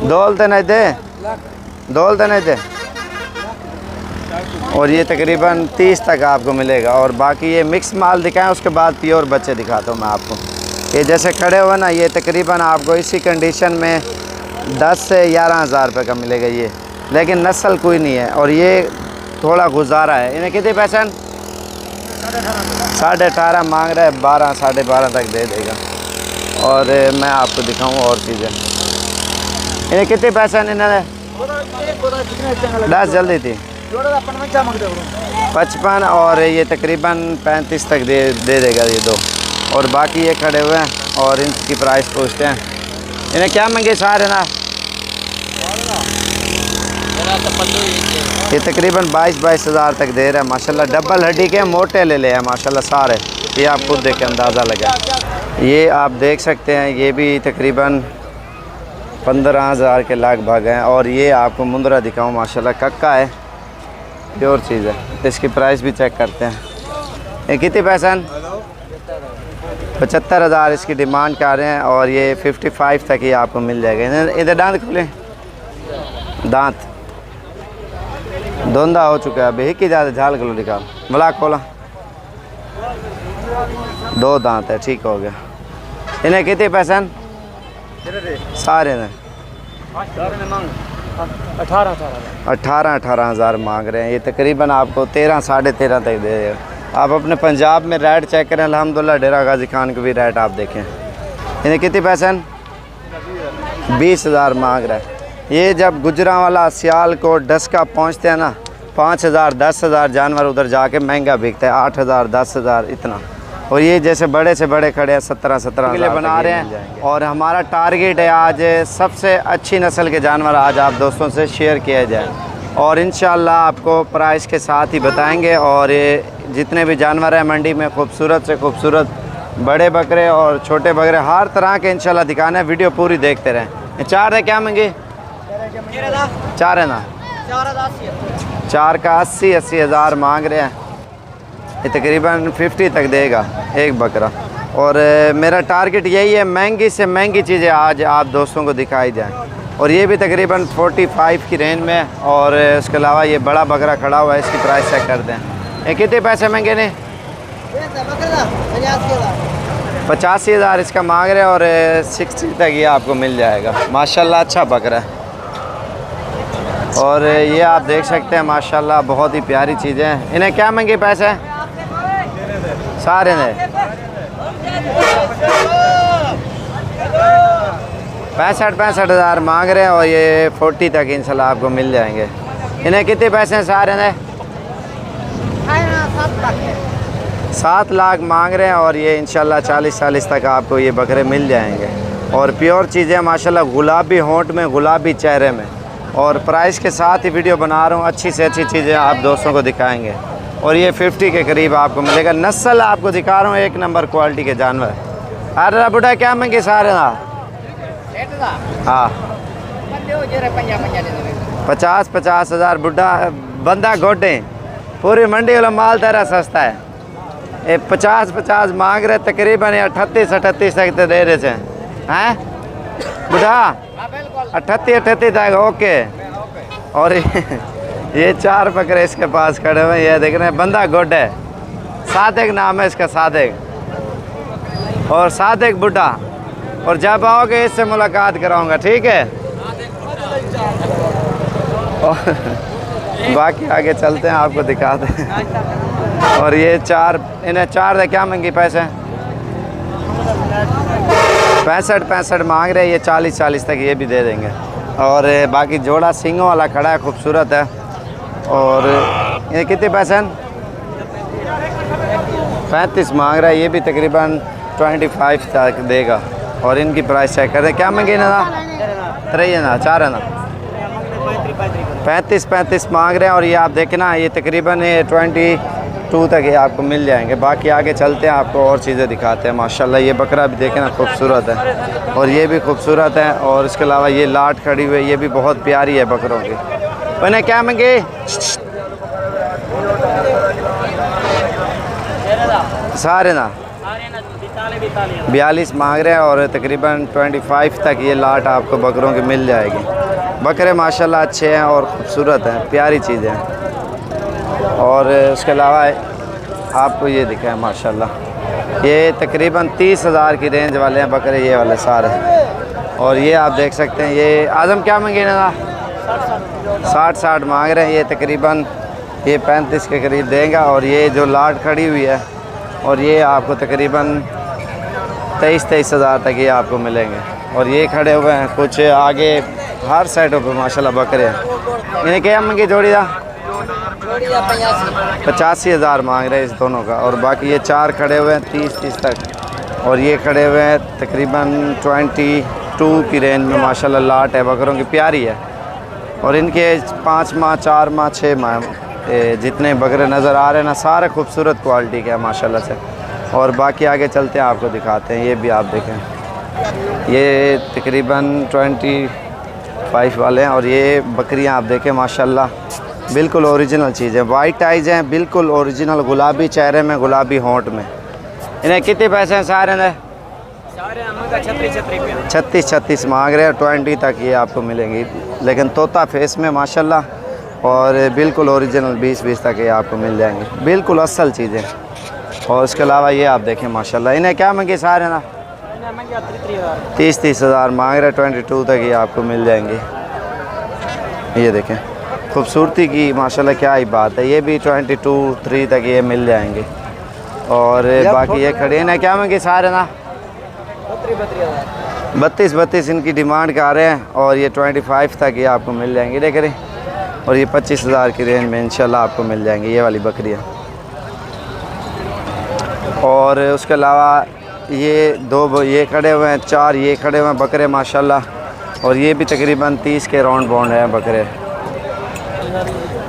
दौलते नहीं दे, दौलते नहीं दे। और ये तकरीबन 30 तक आपको मिलेगा। और बाकी ये मिक्स माल दिखाएं, उसके बाद प्योर बच्चे दिखाता हूँ मैं आपको। ये जैसे खड़े हुए ना, ये तकरीबन आपको इसी कंडीशन में 10 से 11 हज़ार रुपये का मिलेगा ये, लेकिन नस्ल कोई नहीं है। और ये थोड़ा गुजारा है। इन्हें कितने पैसे? 18.5 मांग रहा है, 12 साढ़े 12 तक दे देगा। और मैं आपको दिखाऊँ और चीज़ें। इन्हें कितने पैसे? इन्होंने 10 जल्दी थी 55 और ये तकरीबन 35 तक दे देगा ये दो। और बाकी ये खड़े हुए हैं और इनकी प्राइस पूछते हैं। इन्हें क्या मंगे सारे ना? ये तकरीबन 22 हज़ार तक दे रहा है माशाल्लाह। डबल हड्डी के मोटे ले हैं माशाल्लाह सारे। ये आप खुद देख के अंदाज़ा लगा। ये आप देख सकते हैं, ये भी तकरीबन 15 हज़ार के लगभग हैं। और ये आपको मुंदरा दिखाऊँ, माशाल्लाह कक्का है, प्योर चीज़ है। इसकी प्राइस भी चेक करते हैं। ये कितने पैसे? 75 हज़ार इसकी डिमांड कर रहे हैं। और ये 55 तक ही आपको मिल जाएगा। इधर दांत खुले, दांत धुंधा हो चुका है अभी। एक ही ज़्यादा झाल किलो निकाल, ब्लैक खोला, 2 दांत है, ठीक हो गया। इन्हें कितने पैसे? सारे ने 18 हज़ार मांग रहे हैं। ये तकरीबन आपको 13 साढ़े 13 तक दे देगा। आप अपने पंजाब में रेट चेक करें, अल्हम्दुलिल्लाह डेरा गाजी खान के भी रेट आप देखें। इन्हें कितने पैसे? 20 हज़ार मांग रहा है। ये जब गुजरांवाला, सियालकोट, डस्का पहुँचते हैं ना, 5 हज़ार 10 हज़ार जानवर उधर जाके महंगा बिकता है, 8 हज़ार 10 हज़ार इतना। और ये जैसे बड़े से बड़े खड़े हैं 17 किलो बना रहे हैं। और हमारा टारगेट है आज सबसे अच्छी नस्ल के जानवर आज आप दोस्तों से शेयर किया जाए। और इंशाल्लाह आपको प्राइस के साथ ही बताएंगे। और ये जितने भी जानवर हैं मंडी में, खूबसूरत से खूबसूरत बड़े बकरे और छोटे बकरे हर तरह के इंशाल्लाह दिखाना है। वीडियो पूरी देखते रहें। 4 है क्या मंगे? 4 है ना, 4 का 80 हज़ार मांग रहे हैं। ये तकरीबन 50 तक देगा एक बकरा। और मेरा टारगेट यही है, महंगी से महंगी चीज़ें आज आप दोस्तों को दिखाई जाएँ। और ये भी तकरीबन 45 की रेंज में है। और इसके अलावा ये बड़ा बकरा खड़ा हुआ है, इसकी प्राइस चेक करते हैं। ये कितने पैसे महंगे ने? 85 हज़ार इसका मांग रहे हैं। और 60 तक ये आपको मिल जाएगा। माशाल्लाह अच्छा बकरा है। और ये आप देख सकते हैं माशाल्लाह बहुत ही प्यारी चीज़ें हैं। इन्हें क्या महंगे पैसे? सारे ने 65 हज़ार मांग रहे हैं। और ये 40 तक इंशाल्लाह आपको मिल जाएंगे। इन्हें कितने पैसे हैं सारे ने? 7 लाख मांग रहे हैं। और ये इंशाल्लाह 40 तक आपको ये बकरे मिल जाएंगे। और प्योर चीज़ें माशाल्लाह, गुलाबी होंठ में, गुलाबी चेहरे में। और प्राइस के साथ ही वीडियो बना रहा हूँ, अच्छी से अच्छी चीज़ें आप दोस्तों को दिखाएंगे। और ये 50 के करीब आपको मिलेगा। नस्ल आपको दिखा रहा हूँ, 1 नंबर क्वालिटी के जानवर। अरे बुढ़ा क्या महंगे सारे ना? हाँ 50 हज़ार बुढ़ा बंदा गोटे। पूरी मंडी वाला माल तेरा सस्ता है। ये 50 मांग रहे, तकरीबन 38 तक तो दे रहे हैं बुढ़ा। 38 तक ओके। और ये 4 बकरे इसके पास खड़े हुए, ये देख रहे हैं, बंदा गुड है। सादिक नाम है इसका, सादिक। और सादिक बुढ़ा। और जब आओगे इससे मुलाकात कराऊंगा, ठीक है? बाकी आगे चलते हैं, आपको दिखाते हैं। और ये 4, इन्हें 4 है क्या महंगी पैसे? 65 मांग रहे हैं, ये 40 तक ये भी दे देंगे। और बाकी जोड़ा सिंगों वाला खड़ा है, खूबसूरत है। और ये कितने पैसे हैं? 35 मांग रहा है, ये भी तकरीबन 25 तक देगा। और इनकी प्राइस चेक कर रहे क्या मंगे ना? 3 है ना, 4 है ना? 35 मांग रहे हैं। और ये आप देखें ना, ये तकरीबन 22 तक ये आपको मिल जाएंगे। बाकी आगे चलते हैं, आपको और चीज़ें दिखाते हैं। माशाल्लाह ये बकरा भी देखें ना, खूबसूरत है और ये भी खूबसूरत है। और इसके अलावा ये लाट खड़ी हुई है, ये भी बहुत प्यारी है बकरों की। मैंने क्या मंगे? सारे ना 42 मांग रहे हैं। और तकरीबन 25 तक ये लाट आपको बकरों की मिल जाएगी। बकरे माशाल्लाह अच्छे हैं और ख़ूबसूरत हैं, प्यारी चीज़ें हैं। और उसके अलावा आपको ये दिखा है माशाल्लाह, ये तकरीबन 30,000 की रेंज वाले हैं बकरे, ये वाले सारे। और ये आप देख सकते हैं, ये आज़म क्या मंगे ना? 60 मांग रहे हैं। ये तकरीबन ये 35 के करीब देंगे। और ये जो लाट खड़ी हुई है, और ये आपको तकरीबन 23,000 तक ये आपको मिलेंगे। और ये खड़े हुए हैं कुछ आगे, हर साइडों पे माशाल्लाह बकरे हैं। इन्हें क्या मंगी जोड़ी था? 85,000 मांग रहे हैं इस दोनों का। और बाकी ये 4 खड़े हुए हैं 30 तक। और ये खड़े हुए हैं तकरीबन 22 की रेंज में। माशाल्लाह लाट है बकरों की, प्यारी है। और इनके 5 माह 4 माह 6 माह जितने बकरे नज़र आ रहे हैं ना, सारे खूबसूरत क्वालिटी के हैं माशाल्लाह से। और बाकी आगे चलते हैं, आपको दिखाते हैं। ये भी आप देखें, ये तकरीबन 25 वाले हैं। और ये बकरियां आप देखें माशाल्लाह, बिल्कुल ओरिजिनल चीज़ है। वाइट आइज़ हैं, बिल्कुल ओरिजिनल, गुलाबी चेहरे में, गुलाबी होंठ में। इन्हें कितने पैसे हैं सारे ने? 36 मांग रहे हैं। 20 तक ये आपको मिलेंगी, लेकिन तोता फेस में माशाल्लाह। और बिल्कुल ओरिजिनल 20 तक ये आपको मिल जाएंगे, बिल्कुल असल चीज़ें। और उसके अलावा ये आप देखें माशाल्लाह, इन्हें क्या मंगे सारे ना? 30,000 मांग रहे हैं। 22 तक ये आपको मिल जाएंगे। ये देखें खूबसूरती की माशाल्लाह, क्या ही बात है। ये भी 22-23 तक ये मिल जाएंगे। और बाकी ये खड़े हैं, क्या मंगे सारे ना? 32 इनकी डिमांड कर रहे हैं। और ये 25 तक ये आपको मिल जाएंगे, देख रहे। और ये 25,000 की रेंज में इंशाल्लाह आपको मिल जाएंगी ये वाली बकरियाँ। और उसके अलावा ये 2 ये खड़े हुए हैं, 4 ये खड़े हुए हैं बकरे माशाल्लाह। और ये भी तकरीबन 30 के राउंड बाउंड हैं बकरे।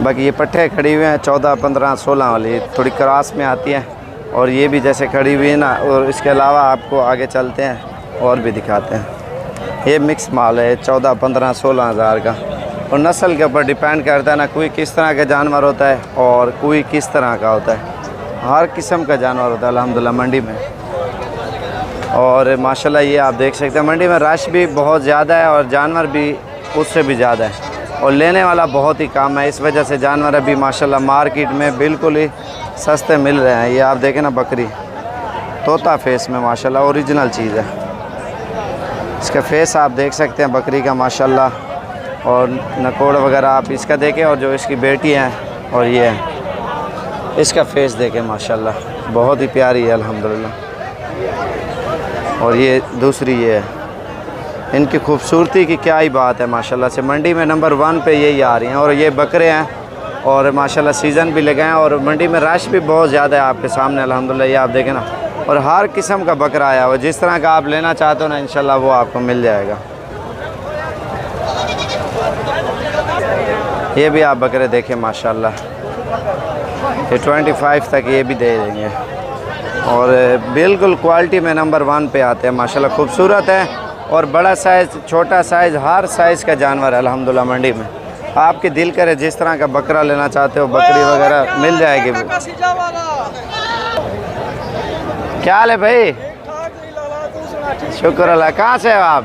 बाकी ये पट्ठे खड़ी हुए हैं 14, 15, 16 वाली, थोड़ी क्रॉस में आती हैं। और ये भी जैसे खड़ी हुई है ना। और इसके अलावा आपको आगे चलते हैं और भी दिखाते हैं। ये मिक्स माल है, 14, 15, 16 हज़ार का। और नस्ल के ऊपर डिपेंड करता है ना, कोई किस तरह का जानवर होता है और कोई किस तरह का होता है। हर किस्म का जानवर होता है अल्हम्दुलिल्लाह मंडी में। और माशाल्लाह ये आप देख सकते हैं, मंडी में रश भी बहुत ज़्यादा है और जानवर भी उससे भी ज़्यादा है। और लेने वाला बहुत ही कम है, इस वजह से जानवर अभी माशाल्लाह मार्केट में बिल्कुल ही सस्ते मिल रहे हैं। ये आप देखें ना, बकरी तोता फेस में माशाल्लाह ओरिजिनल चीज़ है। इसका फेस आप देख सकते हैं बकरी का माशाल्लाह। और नकोड़ वगैरह आप इसका देखें। और जो इसकी बेटी हैं और ये है, इसका फेस देखें माशाल्लाह, बहुत ही प्यारी है अल्हम्दुलिल्लाह। और ये दूसरी ये है, इनकी खूबसूरती की क्या ही बात है माशाल्लाह से। मंडी में नंबर 1 पे यही आ रही हैं। और ये बकरे हैं और माशाल्लाह सीज़न भी लगे हैं। और मंडी में रश भी बहुत ज़्यादा है आपके सामने अल्हम्दुलिल्लाह, ये आप देखें ना। और हर किस्म का बकरा आया हुआ, जिस तरह का आप लेना चाहते हो ना इंशाल्लाह वो आपको मिल जाएगा। ये भी आप बकरे देखें माशाल्लाह, ये 25 तक ये भी दे देंगे। और बिल्कुल क्वालिटी में नंबर 1 पे आते हैं माशाल्लाह, खूबसूरत है। और बड़ा साइज़, छोटा साइज़, हर साइज़ का जानवर है अल्हम्दुलिल्लाह मंडी में। आपके दिल करे जिस तरह का बकरा लेना चाहते हो, बकरी वगैरह मिल जाएगी। क्या हाल है भाई? शुक्र अल्लाह। कहाँ से हो आप?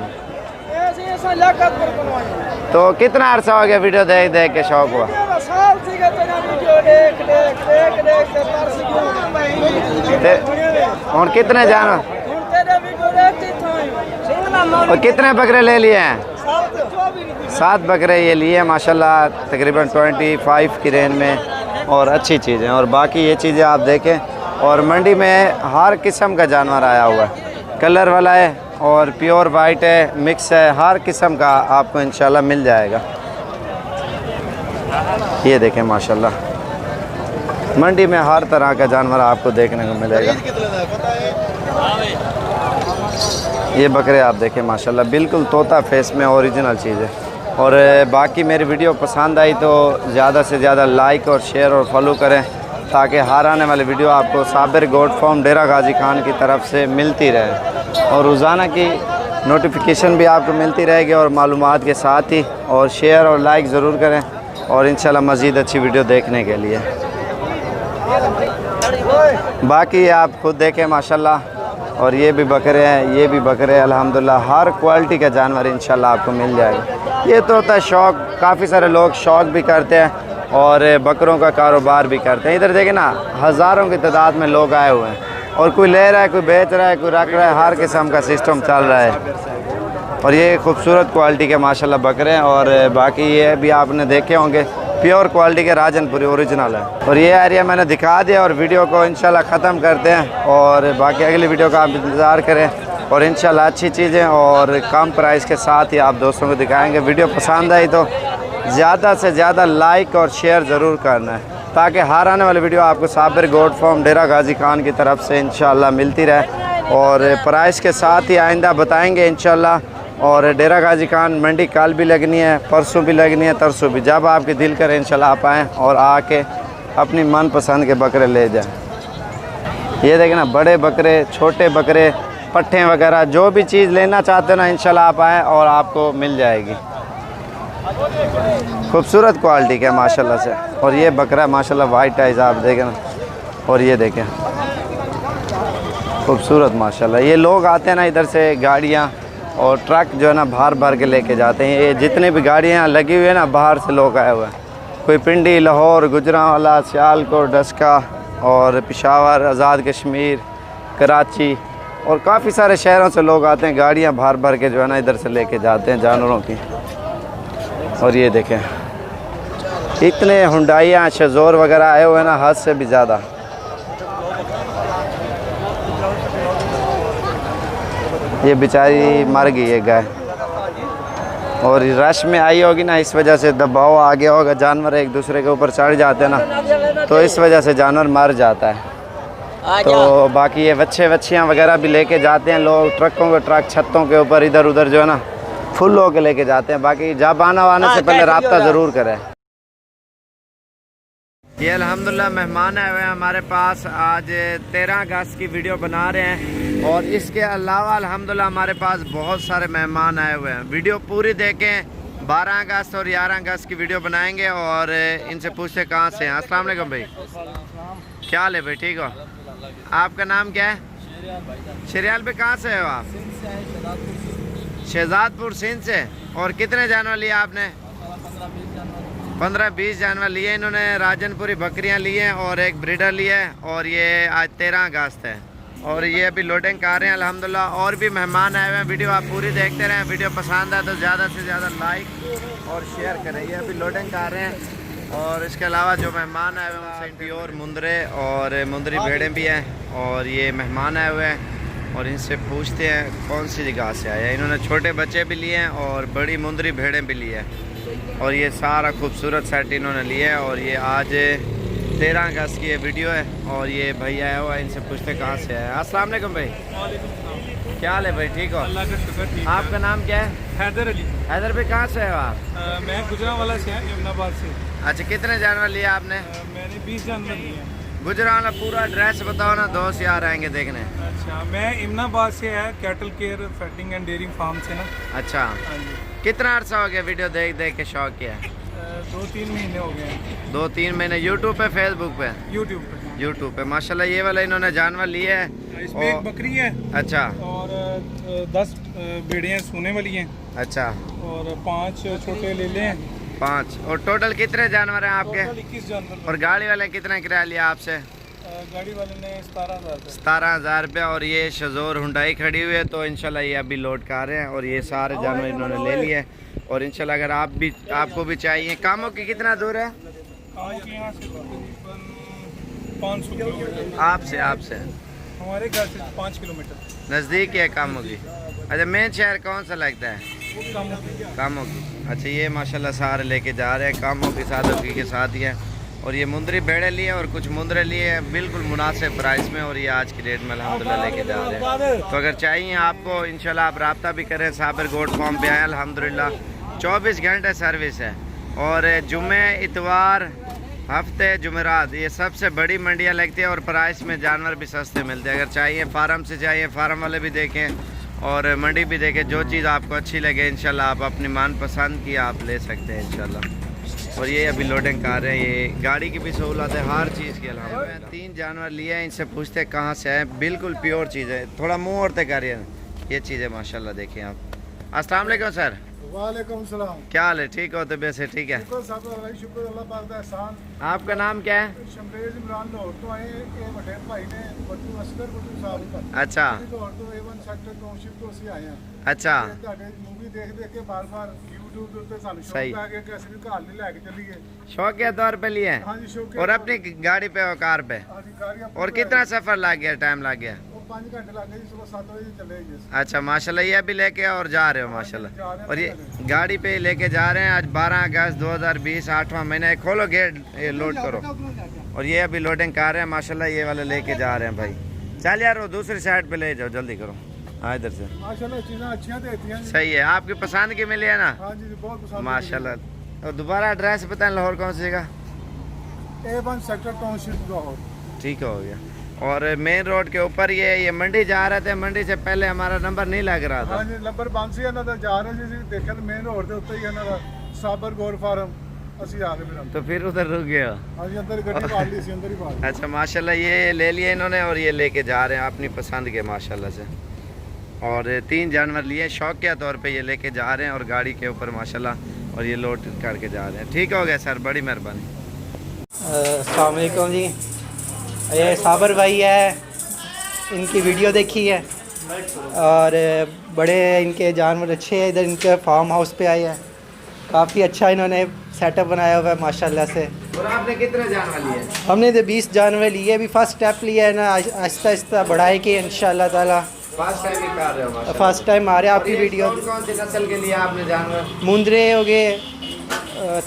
तो कितना अर्सा हो गया वीडियो देख देख के शौक हुआ? और कितने जानवर और कितने बकरे ले लिए हैं? 7 बकरे ये लिए माशाल्लाह, तकरीबन 25 की रेंज में। और अच्छी चीज़ें। और बाकी ये चीज़ें आप देखें। और मंडी में हर किस्म का जानवर आया हुआ है, कलर वाला है, और प्योर वाइट है, मिक्स है, हर किस्म का आपको इंशाल्लाह मिल जाएगा। ये देखें माशाल्लाह मंडी में हर तरह का जानवर आपको देखने को मिलेगा। ये बकरे आप देखें माशाल्लाह बिल्कुल तोता फेस में ओरिजिनल चीज़ है। और बाकी मेरी वीडियो पसंद आई तो ज़्यादा से ज़्यादा लाइक और शेयर और फॉलो करें ताकि हर आने वाली वीडियो आपको साबिर गोट फार्म डेरा गाजी खान की तरफ से मिलती रहे और रोज़ाना की नोटिफिकेशन भी आपको मिलती रहेगी और मालूमात के साथ ही। और शेयर और लाइक ज़रूर करें और इंशाल्लाह मज़ीद अच्छी वीडियो देखने के लिए। बाकी आप खुद देखें माशाल्लाह। और ये भी बकरे हैं, ये भी बकरे, अल्हम्दुलिल्लाह हर क्वालिटी का जानवर इंशाल्लाह आपको मिल जाएगा। ये तो होता है शौक़, काफ़ी सारे लोग शौक़ भी करते हैं और बकरों का कारोबार भी करते हैं। इधर देखें ना हज़ारों की तादाद में लोग आए हुए हैं और कोई ले रहा है, कोई बेच रहा है, कोई रख रहा है, हर किस्म का सिस्टम चल रहा है। और ये खूबसूरत क्वालिटी के माशाल्लाह बकरे हैं। और बाकी ये भी आपने देखे होंगे प्योर क्वालिटी के राजनपुरी ओरिजिनल है। और ये एरिया मैंने दिखा दिया और वीडियो को इंशाल्लाह ख़त्म करते हैं और बाकी अगली वीडियो का आप इंतज़ार करें और इंशाल्लाह अच्छी चीज़ें और कम प्राइस के साथ ही आप दोस्तों को दिखाएंगे। वीडियो पसंद आई तो ज़्यादा से ज़्यादा लाइक और शेयर ज़रूर करना है ताकि हर आने वाली वीडियो आपको साबिर गोट फार्म डेरा गाजी खान की तरफ से इंशाल्लाह मिलती रहे और प्राइस के साथ ही आइंदा बताएंगे इंशाल्लाह। और डेरा गाजी खान मंडी कल भी लगनी है, परसों भी लगनी है, तरसों भी, जब आपके दिल करे इंशाल्लाह आप आएँ और आके अपनी मनपसंद के बकरे ले जाएँ। ये देखें ना बड़े बकरे, छोटे बकरे, पट्ठे वगैरह जो भी चीज़ लेना चाहते हो ना इंशाल्लाह आप आएँ और आपको मिल जाएगी। खूबसूरत क्वालिटी का माशाल्लाह से। और ये बकरा माशाल्लाह वाइट आइज आप देखें ना। और ये देखें खूबसूरत माशाल्लाह। ये लोग आते हैं ना इधर से गाड़ियाँ और ट्रक जो है ना भर भर के लेके जाते हैं। ये जितने भी गाड़ियाँ लगी हुई है ना बाहर से लोग आए हुए हैं, कोई पिंडी, लाहौर, गुजरांवाला, सियालकोट, डस्का और पेशावर, आज़ाद कश्मीर, कराची और काफ़ी सारे शहरों से लोग आते हैं, गाड़ियाँ भर भर के जो है ना इधर से लेके जाते हैं जानवरों की। और ये देखें इतने हुंडाइयाँ, शजोर वगैरह आए हुए हैं ना हद से भी ज़्यादा। ये बेचारी मर गई है गाय और रश में आई होगी ना, इस वजह से दबाव आ गया होगा, जानवर एक दूसरे के ऊपर चढ़ जाते हैं ना तो इस वजह से जानवर मर जाता है। तो बाकी ये बच्चियाँ वगैरह भी लेके जाते हैं लोग, ट्रकों के ट्रक छतों के ऊपर इधर उधर जो है ना फुल होके लेके जाते हैं। बाकी जब आने से पहले रब्ता ज़रूर करें। ये अल्हम्दुलिल्लाह मेहमान आए हुए हैं हमारे पास, आज 13 अगस्त की वीडियो बना रहे हैं और इसके अलावा अल्हम्दुलिल्लाह हमारे पास बहुत सारे मेहमान आए हुए हैं। वीडियो पूरी देखें, 12 अगस्त और 11 अगस्त की वीडियो बनाएंगे और इनसे पूछते कहाँ से हैं। अस्सलाम वालेकुम भाई, क्या हाल है भाई, ठीक हो? आपका नाम क्या है? शरियाल पे कहाँ से हो आप? शहजादपुर सिंध से। और कितने जानवर लिए आपने? 15-20 जानवर लिए इन्होंने, राजनपुरी बकरियां लिए हैं और एक ब्रीडर लिया है। और ये आज 13 अगस्त है और ये अभी लोडिंग कर रहे हैं अल्हम्दुलिल्लाह। और भी मेहमान आए हुए हैं, वीडियो आप पूरी देखते रहें। वीडियो पसंद आए तो ज़्यादा से ज़्यादा लाइक और शेयर करें। ये अभी लोडिंग कर रहे हैं और इसके अलावा जो मेहमान आए हुए हैं उनसे प्योर मुंदरे और मुंदरी भेड़ें भी हैं। और ये मेहमान आए हुए हैं और इनसे पूछते हैं कौन सी जगह से आया। इन्होंने छोटे बच्चे भी लिए हैं और बड़ी मुंदरी भेड़ें भी ली है और ये सारा खूबसूरत सेट इन्होंने लिया है। और ये आज 13 अगस्त की ये वीडियो है और ये भाई आया हुआ है, इनसे पूछते कहाँ से आया। अस्सलाम वालेकुम भाई, क्या हाल है भाई, ठीक हो? अल्लाह का शुक्र, ठीक। आपका नाम क्या है? हैदर अली। हैदर भाई कहाँ से हो आप? मैं गुजरांवाला से हूँ, यमुनाबाद से। अच्छा, कितने जानवर लिए आपने? मैंने 20 जानवर लिए हैं। गुजरांवाला पूरा एड्रेस बताओ ना, दोस्त यार आएंगे देखने। अच्छा, मैं यमुनाबाद से है, cattle care fattening and dairying farm से ना। अच्छा, हाँ जी। कितना अर्सा हो गया वीडियो देख देख के शौक किया? 2-3 महीने हो गए हैं। 2-3 महीने। यूट्यूब पे, फेसबुक पे? यूट्यूब पे माशाल्लाह। ये वाला इन्होंने जानवर लिए है, इसमें एक बकरी है। अच्छा। और 10 भेड़ियाँ सोने वाली हैं। अच्छा। और 5 छोटे लेले हैं। 5। और टोटल कितने जानवर हैं आपके? 21 जानवर। और गाड़ी वाले कितना किराया लिया आपसे? गाड़ी वाले ने 17,000। 17,000 रुपया। और ये शजोर हुंडाई खड़ी हुई है तो इंशाल्लाह ये अभी लोड कर रहे हैं और ये सारे जानवर इन्होंने ले लिए हैं। और इंशाल्लाह अगर आपको भी चाहिए। कामों की कितना दूर है? कामों के यहाँ से 500 किलोमीटर। आपसे हमारे घर से 5 किलोमीटर नज़दीक है कम होगी। अच्छा मेन शहर कौन सा लगता है? कम होगी। कम होगी। अच्छा ये माशाल्लाह सारे लेके जा रहे हैं, कम होगी सादगी के साथ ही है। और ये मुंदरी भेड़े लिए और कुछ मुंदरे लिए हैं बिल्कुल मुनासिब प्राइस में, और ये आज की डेट में अल्हम्दुलिल्लाह लेके जा रहे हैं। तो अगर चाहिए आपको इंशाल्लाह आप रब्ता भी करें, साबिर गोट फार्म पे आए। अल्हम्दुलिल्लाह 24 घंटे सर्विस है, और जुमे इतवार हफ्ते जुमेरात ये सबसे बड़ी मंडियाँ लगती है, और प्राइस में जानवर भी सस्ते मिलते हैं। अगर चाहिए फार्म से चाहिए, फार्म वाले भी देखें और मंडी भी देखें, जो चीज़ आपको अच्छी लगे इंशाल्लाह आप अपनी मनपसंद की आप ले सकते हैं इंशाल्लाह। और ये अभी लोडिंग कर रहे हैं, ये गाड़ी की भी सहूलत है हर चीज़ की। अल्हम्दुलिल्लाह 3 जानवर लिए हैं, इनसे पूछते हैं कहाँ से हैं। बिल्कुल प्योर चीज़ है, थोड़ा मुँह और करिए। ये चीज़ें माशाल्लाह देखें आप। अस्सलाम वालेकुम सर। वालेकुम सलाम। क्या हाल है? ठीक हो? तबीयत से ठीक है? शुक्र अल्लाह पाक दा एहसान। आपका नाम क्या है? शमरेज इमरान लाहौर तो आए ये बड़े भाई ने बट्टू असगर बट्टू साहब का अच्छा लाहौर तो A1 सेक्टर टाउनशिप तो ਅਸੀਂ ਆਏ ਆ। अच्छा ਤੁਹਾਡੇ ਮੂਵੀ ਦੇਖ ਦੇਖ ਕੇ ਬਾਰ-ਬਾਰ YouTube ਦੇ ਉੱਤੇ ਸਾਨੂੰ सही। ਸ਼ੌਕ ਆ ਗਿਆ कि ਅਸੀਂ ਵੀ ਘਰ ਲਈ ਲੈ ਕੇ ਚੱਲੀਏ। शौक के तौर पे लिए हैं? ਹਾਂਜੀ ਸ਼ੌਕ और अपनी गाड़ी पे और कार पे? ਹਾਂਜੀ ਗਾੜੀਆਂ और कितना सफ़र लग गया, टाइम लग गया? ਉਹ 5 घंटे ਲੱਗ ਗਏ ਜੀ, सुबह 7 बजे चले जी। अच्छा माशाल्लाह ये भी लेके और जा रहे हो माशाल्लाह। और ये गाड़ी पे लेके जा रहे हैं आज 12 अगस्त 2020 8वां महीना है। खोलो गेट, ये लोड करो। और ये अभी लोडिंग कर रहे हैं माशाल्लाह, ये वाले लेके जा रहे हैं भाई। चल यार वो दूसरी साइड पे ले जाओ, जल्दी करो। हाँ इधर से माशाल्लाह चीज़ें अच्छी देती हैं। सही है, आपकी पसंद की मिली है ना? हाँ जी बहुत पसंद माशाल्लाह। और दोबारा एड्रेस बताएं लाहौर कौन सी जगह? A1 sector township Lahore. ठीक हो गया। और मेन रोड के ऊपर ये मंडी जा रहे थे, मंडी से पहले हमारा नंबर नहीं लग रहा था। हाँ जी नंबर बंद ਸੀ ਇਹਨਾਂ ਦਾ ਜਾ ਰਹੇ ਸੀ, ਦੇਖਿਆ ਮੇਨ ਰੋਡ ਦੇ ਉੱਤੇ ਹੀ ਇਹਨਾਂ ਦਾ ਸਾਬਰ ਗੋਰ ਫਾਰਮ। ਅਸੀਂ ਆ ਗਏ ਫਿਰ तो फिर उधर रुक गया। हाँ जी अंदर ਗੱਡੀ ਪਾੜ ਲਈ ਸੀ, अंदर ही पाड़। अच्छा माशाल्लाह ये ले लिए इन्होंने, और ये लेके जा रहे हैं अपनी पसंद के माशाल्लाह से। और 3 जानवर लिए शौक के तौर पे ये लेके जा रहे हैं, और गाड़ी के ऊपर माशाल्लाह, और ये लोड करके जा रहे हैं। ठीक हो गया सर, बड़ी मेहरबानी। अस्सलाम वालेकुम जी। ये साबर भाई है, इनकी वीडियो देखी है और बड़े इनके जानवर अच्छे हैं। इधर इनके फार्म हाउस पे आए हैं, काफ़ी अच्छा इन्होंने सेटअप बनाया हुआ है माशाल्लाह से। और आपने कितने जानवर लिए? हमने तो 20 जानवर लिए, अभी फर्स्ट स्टेप लिया है ना, आहिस्ता आहिस्ता बढ़ाएंगे इंशाल्लाह ताला। फर्स्ट टाइम ही कर रहे हो माशाल्लाह। फर्स्ट टाइम आ रहे हैं आपकी और ये वीडियो। कौन सी नस्ल के लिए आपने जानवर? मुंदरे हो गए,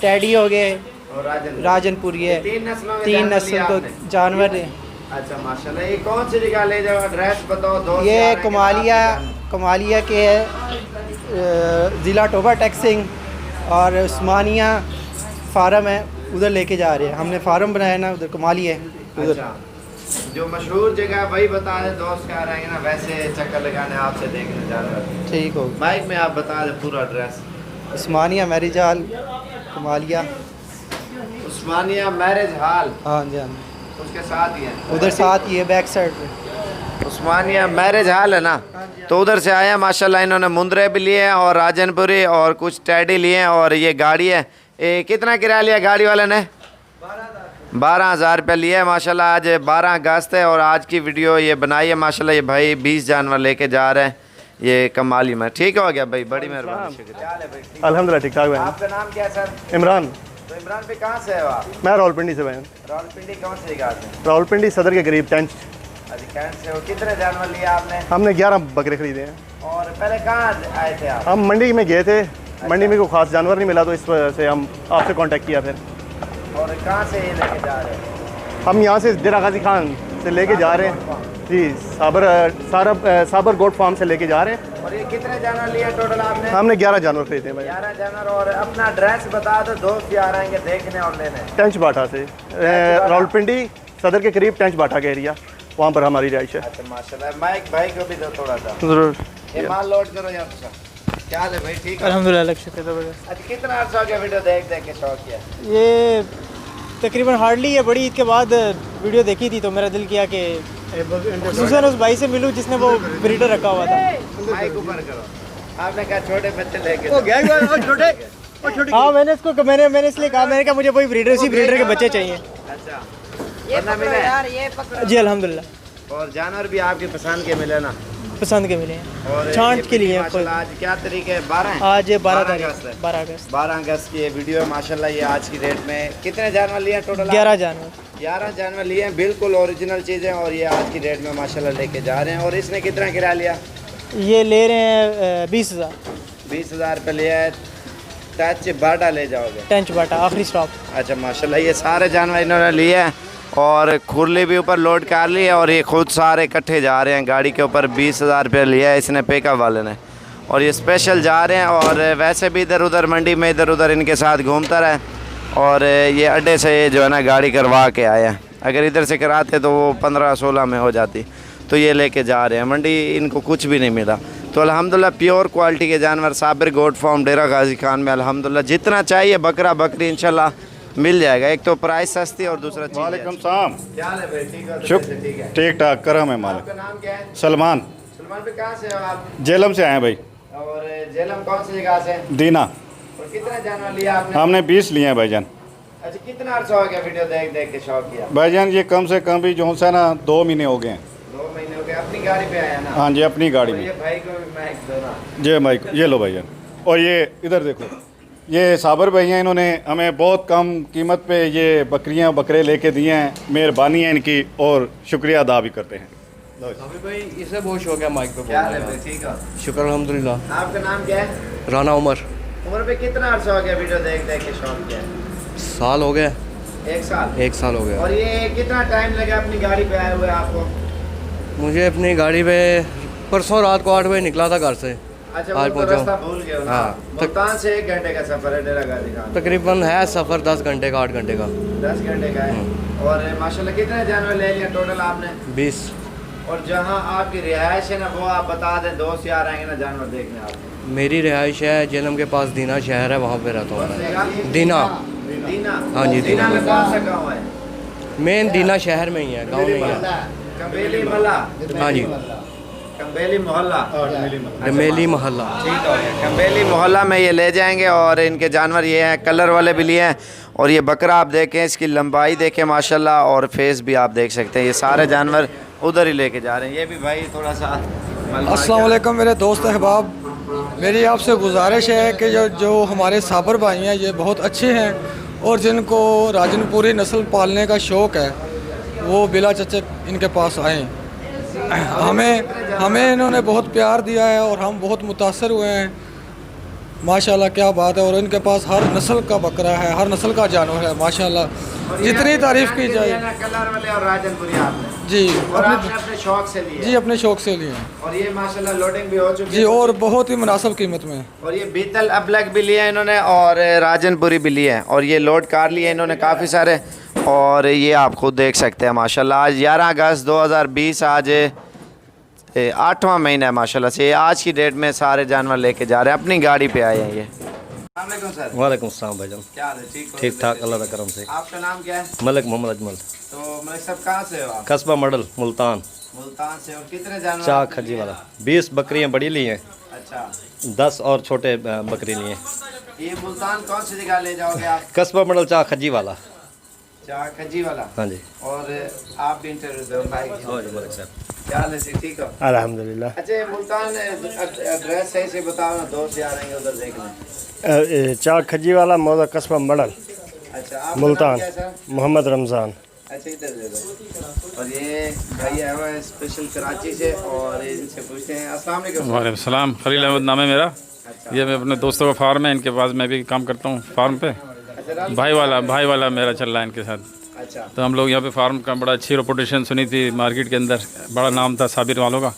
टैडी हो गए, और राजनपुरी है। 3 नस्लों के 3 जानवर नस्ल लिए को आपने? जानवर हैं। अच्छा माशाल्लाह। ये कौन सी जगह ले जाओ, एड्रेस बताओ। दोस्त ये जा रहे हैं कि कमालिया आपके कमालिया के ज़िला टोबा टैक्सिंग और उस्मानिया फार्म है, उधर लेके जा रहे हैं। हमने फार्म बनाया ना उधर कमालिया है जानवर? उधर। अच्छा जो मशहूर जगह है वही बता दें, दोस्त क्या रहेंगे ना वैसे चक्कर लगाने आपसे देखने जानवर। ठीक हो। बाइक में आप बता दें पूरा एड्रेस। उस्मानिया मैरिज हॉल कमालिया। उस्मानिया मैरिज हॉल हाँ जी हाँ जी, उसके साथ ही है, उधर साथ ही है बैक साइड पे। उस्मानिया मैरिज हॉल है ना। तो उधर से आए हैं माशाल्लाह, इन्होंने मुंदरे भी लिए हैं और राजनपुरी और कुछ टैडी लिए हैं। और ये गाड़ी है, ये कितना किराया लिया गाड़ी वाले ने? 12,000 रुपये लिया है माशाल्लाह। आज 12 अगस्त है और आज की वीडियो ये बनाई है माशाल्लाह। ये भाई 20 जानवर लेके जा रहे हैं, ये कमाली में। ठीक हो गया भाई, बड़ी मेहरबानी, शुक्रिया। अल्हम्दुलिल्लाह ठीक ठाक भाई। आपका नाम क्या है सर? इमरान। तो इमरान भाई कहाँ से है आप? मैं रावलपिंडी से भाई। रावलपिंडी कौन सी जगह से? रावलपिंडी सदर के करीब टेंच। अच्छा कैंट से हो। कितने जानवर लिए आपने? हमने 11 बकरे खरीदे हैं। और पहले कहाँ आए थे आप? हम मंडी में गए थे, मंडी में कोई ख़ास जानवर नहीं मिला तो इस वजह से हम आपसे कांटेक्ट किया फिर। और कहाँ से ये लेके जा रहे हैं? हम यहाँ से डेरा गाजी खान से लेके जा रहे हैं जी, साबर गोट फार्म से लेके जा रहे हैं। और ये कितने जानवर लिए टोटल आपने? हमने 11 जानवर खरीदे हैं भाई। 11 जानवर। और अपना एड्रेस बता दो, दोस्त भी आ रहे हैं देखने और लेने। टेंच बाटा से रावलपिंडी सदर के करीब टेंच बाटा का एरिया, वहाँ पर हमारी रिहाइश है। अच्छा माशाल्लाह। माइक भाई को भी दो थोड़ा सा। ज़रूर। ये माल लोड करो यार सर। क्या हाल है भाई? ठीक है अल्हम्दुलिल्लाह, शुक्र ज़बरदस्त। अच्छा कितना अर्सा हो गया वीडियो देख देख के शौक किया? ये तकरीबन हार्डली है, बड़ी ईद के बाद वीडियो देखी थी तो मेरा दिल किया कि खुसूसन उस भाई से मिलूं जिसने वो ब्रीडर रखा हुआ था। माइक ऊपर करो। आपने कहा छोटे बच्चे लेके छोटे। हाँ मैंने इसलिए कहा, मैंने कहा मुझे वही ब्रीडर, उसी ब्रीडर के बच्चे चाहिए। अच्छा वरना मिले? जी अल्हम्दुलिल्लाह। और जानवर भी आपकी पसंद के मिले ना? पसंद के मिले और हैं, छांट ये के लिए माशाल्लाह आज क्या तारीख है? 12 है? आज 12 अगस्त तारीख है। 12 अगस्त 12 अगस्त की ये वीडियो है माशाल्लाह। ये आज की डेट में कितने जानवर लिए हैं टोटल? 11 जानवर 11 जानवर लिए हैं, बिल्कुल ओरिजिनल चीज़ें, और ये आज की डेट में माशाल्लाह लेके जा रहे हैं। और इसने कितना किराया लिया? ये ले रहे हैं 20,000 20,000 रुपये लिया है। टच बाटा ले जाओगे? टेंच बाटा आखिरी स्टॉप। अच्छा माशाल्लाह ये सारे जानवर इन्होंने लिए हैं और खुरली भी ऊपर लोड कर ली है और ये खुद सारे इकट्ठे जा रहे हैं गाड़ी के ऊपर। 20,000 रुपये लिया है इसने पिकअप वाले ने, और ये स्पेशल जा रहे हैं। और वैसे भी इधर उधर मंडी में इधर उधर इनके साथ घूमता रहे, और ये अड्डे से जो है ना गाड़ी करवा के आए हैं। अगर इधर से कराते तो वो 15-16 में हो जाती, तो ये लेके जा रहे हैं। मंडी इनको कुछ भी नहीं मिला, तो अल्हम्दुलिल्लाह प्योर क्वालिटी के जानवर साबिर गोट फार्म डेरा गाजी खान में अल्हम्दुलिल्लाह जितना चाहिए बकरा बकरी इंशाल्लाह मिल जाएगा। एक तो प्राइस सस्ती और दूसरा चीज़ वालेकुम सलाम। क्या हाल है भाई? ठीक है? शुक्र, ठीक है। ठीक ठाक करम है मालिक। आपका नाम क्या है? सलमान, सलमान पे कहाँ से हो आप? जेलम से आए हैं भाई। और जेलम कौन सी जगह से? दीना। और कितने जानवर लिया आपने? हमने 20 लिए हैं भाईजान। अच्छा कितना अर्सा हो गया वीडियो देख देख के शौक किया? भाईजान ये कम से कम भी जो सा ना 2 महीने हो गए हैं। 2 महीने हो गए। अपनी गाड़ी पे आया ना? हाँ जी, अपनी गाड़ी और में। ये भाई को भी मैं दो ना। जी भाई, ये लो भाईजान। और ये इधर देखो, ये साबर भाई हैं, इन्होंने हमें बहुत कम कीमत पे ये बकरियां बकरे लेके दिए हैं। मेहरबानी है इनकी और शुक्रिया अदा भी करते हैं। अभी भाई इससे बहुत शौक है माइक पे क्या हाल बोलने है का। भाई? ठीक है। शुक्र अल्हम्दुलिल्लाह। आपका नाम क्या है? राना उमर। उम्र पे कितना अर्सा हो गया वीडियो देख देख के शौक किया? साल हो गया, 1 साल। 1 साल हो गया। और ये कितना टाइम लगा अपनी गाड़ी पे आए हुए आपको? मुझे अपनी गाड़ी पे परसों रात को 8 बजे निकला था घर से। अच्छा आज वो तो पहुंचा रास्ता भूल गए हो ना? हाँ। मुल्तान से 1 घंटे का सफर है डेरा गाजी खान। तकरीबन है सफ़र 10 घंटे का, 8 घंटे का। 10 घंटे का है। और माशाल्लाह कितने जानवर ले लिए टोटल आपने? 20। और जहाँ आपकी रिहाइश है ना वो आप बता दें, दोस्त यार आएंगे ना जानवर देखने आपको। मेरी रिहाइश है जेलम के पास दीना शहर है, वहाँ पे रहता हूँ मैं। दीना, दीना? हाँ जी, दीना में कौन सा गाँव है? मेन दीना शहर में ही है, गाँव में ही है। कबेली महला? हाँ जी, कबेली मोहल्ला। डमेली मोहल्ला। ठीक हो गया। कम्बेली मोहल्ला में ये ले जाएंगे। और इनके जानवर ये हैं, कलर वाले भी लिए हैं। और ये बकरा आप देखें, इसकी लंबाई देखें माशाल्लाह, और फेस भी आप देख सकते हैं। ये सारे जानवर उधर ही लेके जा रहे हैं। ये भी भाई थोड़ा सा अस्सलाम वालेकुम मेरे दोस्त अहबाब, मेरी आपसे गुजारिश है कि जो हमारे साबर भाई हैं ये बहुत अच्छे हैं, और जिनको राजनपुरी नस्ल पालने का शौक़ है वो बिला चचक इनके पास आएँ। हमें इन्होंने बहुत प्यार दिया है और हम बहुत मुतासर हुए हैं। माशाल्लाह क्या बात है। और इनके पास हर नस्ल का बकरा है, हर नस्ल का जानवर है माशाल्लाह, जितनी तारीफ़ की जाए। कलर वाले और राजनपुरी आपने? जी, और आपने अपने शौक से लिए? जी, अपने शौक़ से लिए हैं। और ये माशाल्लाह लोडिंग भी हो चुकी जी, है? और बहुत ही मुनासिब कीमत में। और ये बीतल अबलग भी लिए हैं इन्होंने, और राजनपुरी भी लिए हैं, और ये लोड कार लिए इन्होंने काफ़ी सारे। और ये आप खुद देख सकते हैं माशाल्लाह। आज 11 अगस्त 2020, आज 8वां महीना है माशाल्लाह से। आज की डेट में सारे जानवर लेके जा रहे हैं, अपनी गाड़ी पे आए हैं ये। सर वालेकुम सलाम भाईजान। क्या हाल है? ठीक हो? ठीक ठाक अल्लाह का करम से। आपका नाम क्या है? मलिक मोहम्मद अजमल, तो मलिक साहब कहाँ से हो आप? कस्बा मॉडल मुल्तान। मुल्तान से। और कितने जानवर? चाक आपने खजी लिए? वाला 20 बकरियां बड़ी ली हैं, अच्छा। 10 और छोटे बकरी लिए हैं। ये मुल्तान कौन सी जगह ले जाओगे आप? कस्बा मॉडल चाक खजी वाला। चाक खजी वाला? हाँ जी। और आप भी इंटरव्यू दो भाई। हाँ जी मलिक साहब। क्या हाल है जी? ठीक हो? अल्हम्दुलिल्लाह। अच्छा ये मुल्तान एड्रेस सही से बताओ ना, दोस्त यार आएंगे उधर देखने। चाक खजी वाला मौजा कस्बा मॉडल अच्छा आपका मुल्तान। नाम क्या है सर? मोहम्मद रमज़ान। अच्छा इधर दे दो। और ये भाई आया हुआ है स्पेशल कराची से, और इनसे पूछते हैं। अस्सलाम वालेकुम। वालेकुम सलाम। खलील अहमद नाम है मेरा। अच्छा। ये मैं अपने दोस्तों का फार्म है, इनके पास मैं भी काम करता हूँ फार्म पे। अच्छा भाई वाला मेरा चल रहा है इनके साथ। अच्छा। तो हम लोग यहाँ पे फार्म का बड़ा अच्छी रेपुटेशन सुनी थी मार्केट के अंदर, बड़ा नाम था साबिर वालों का,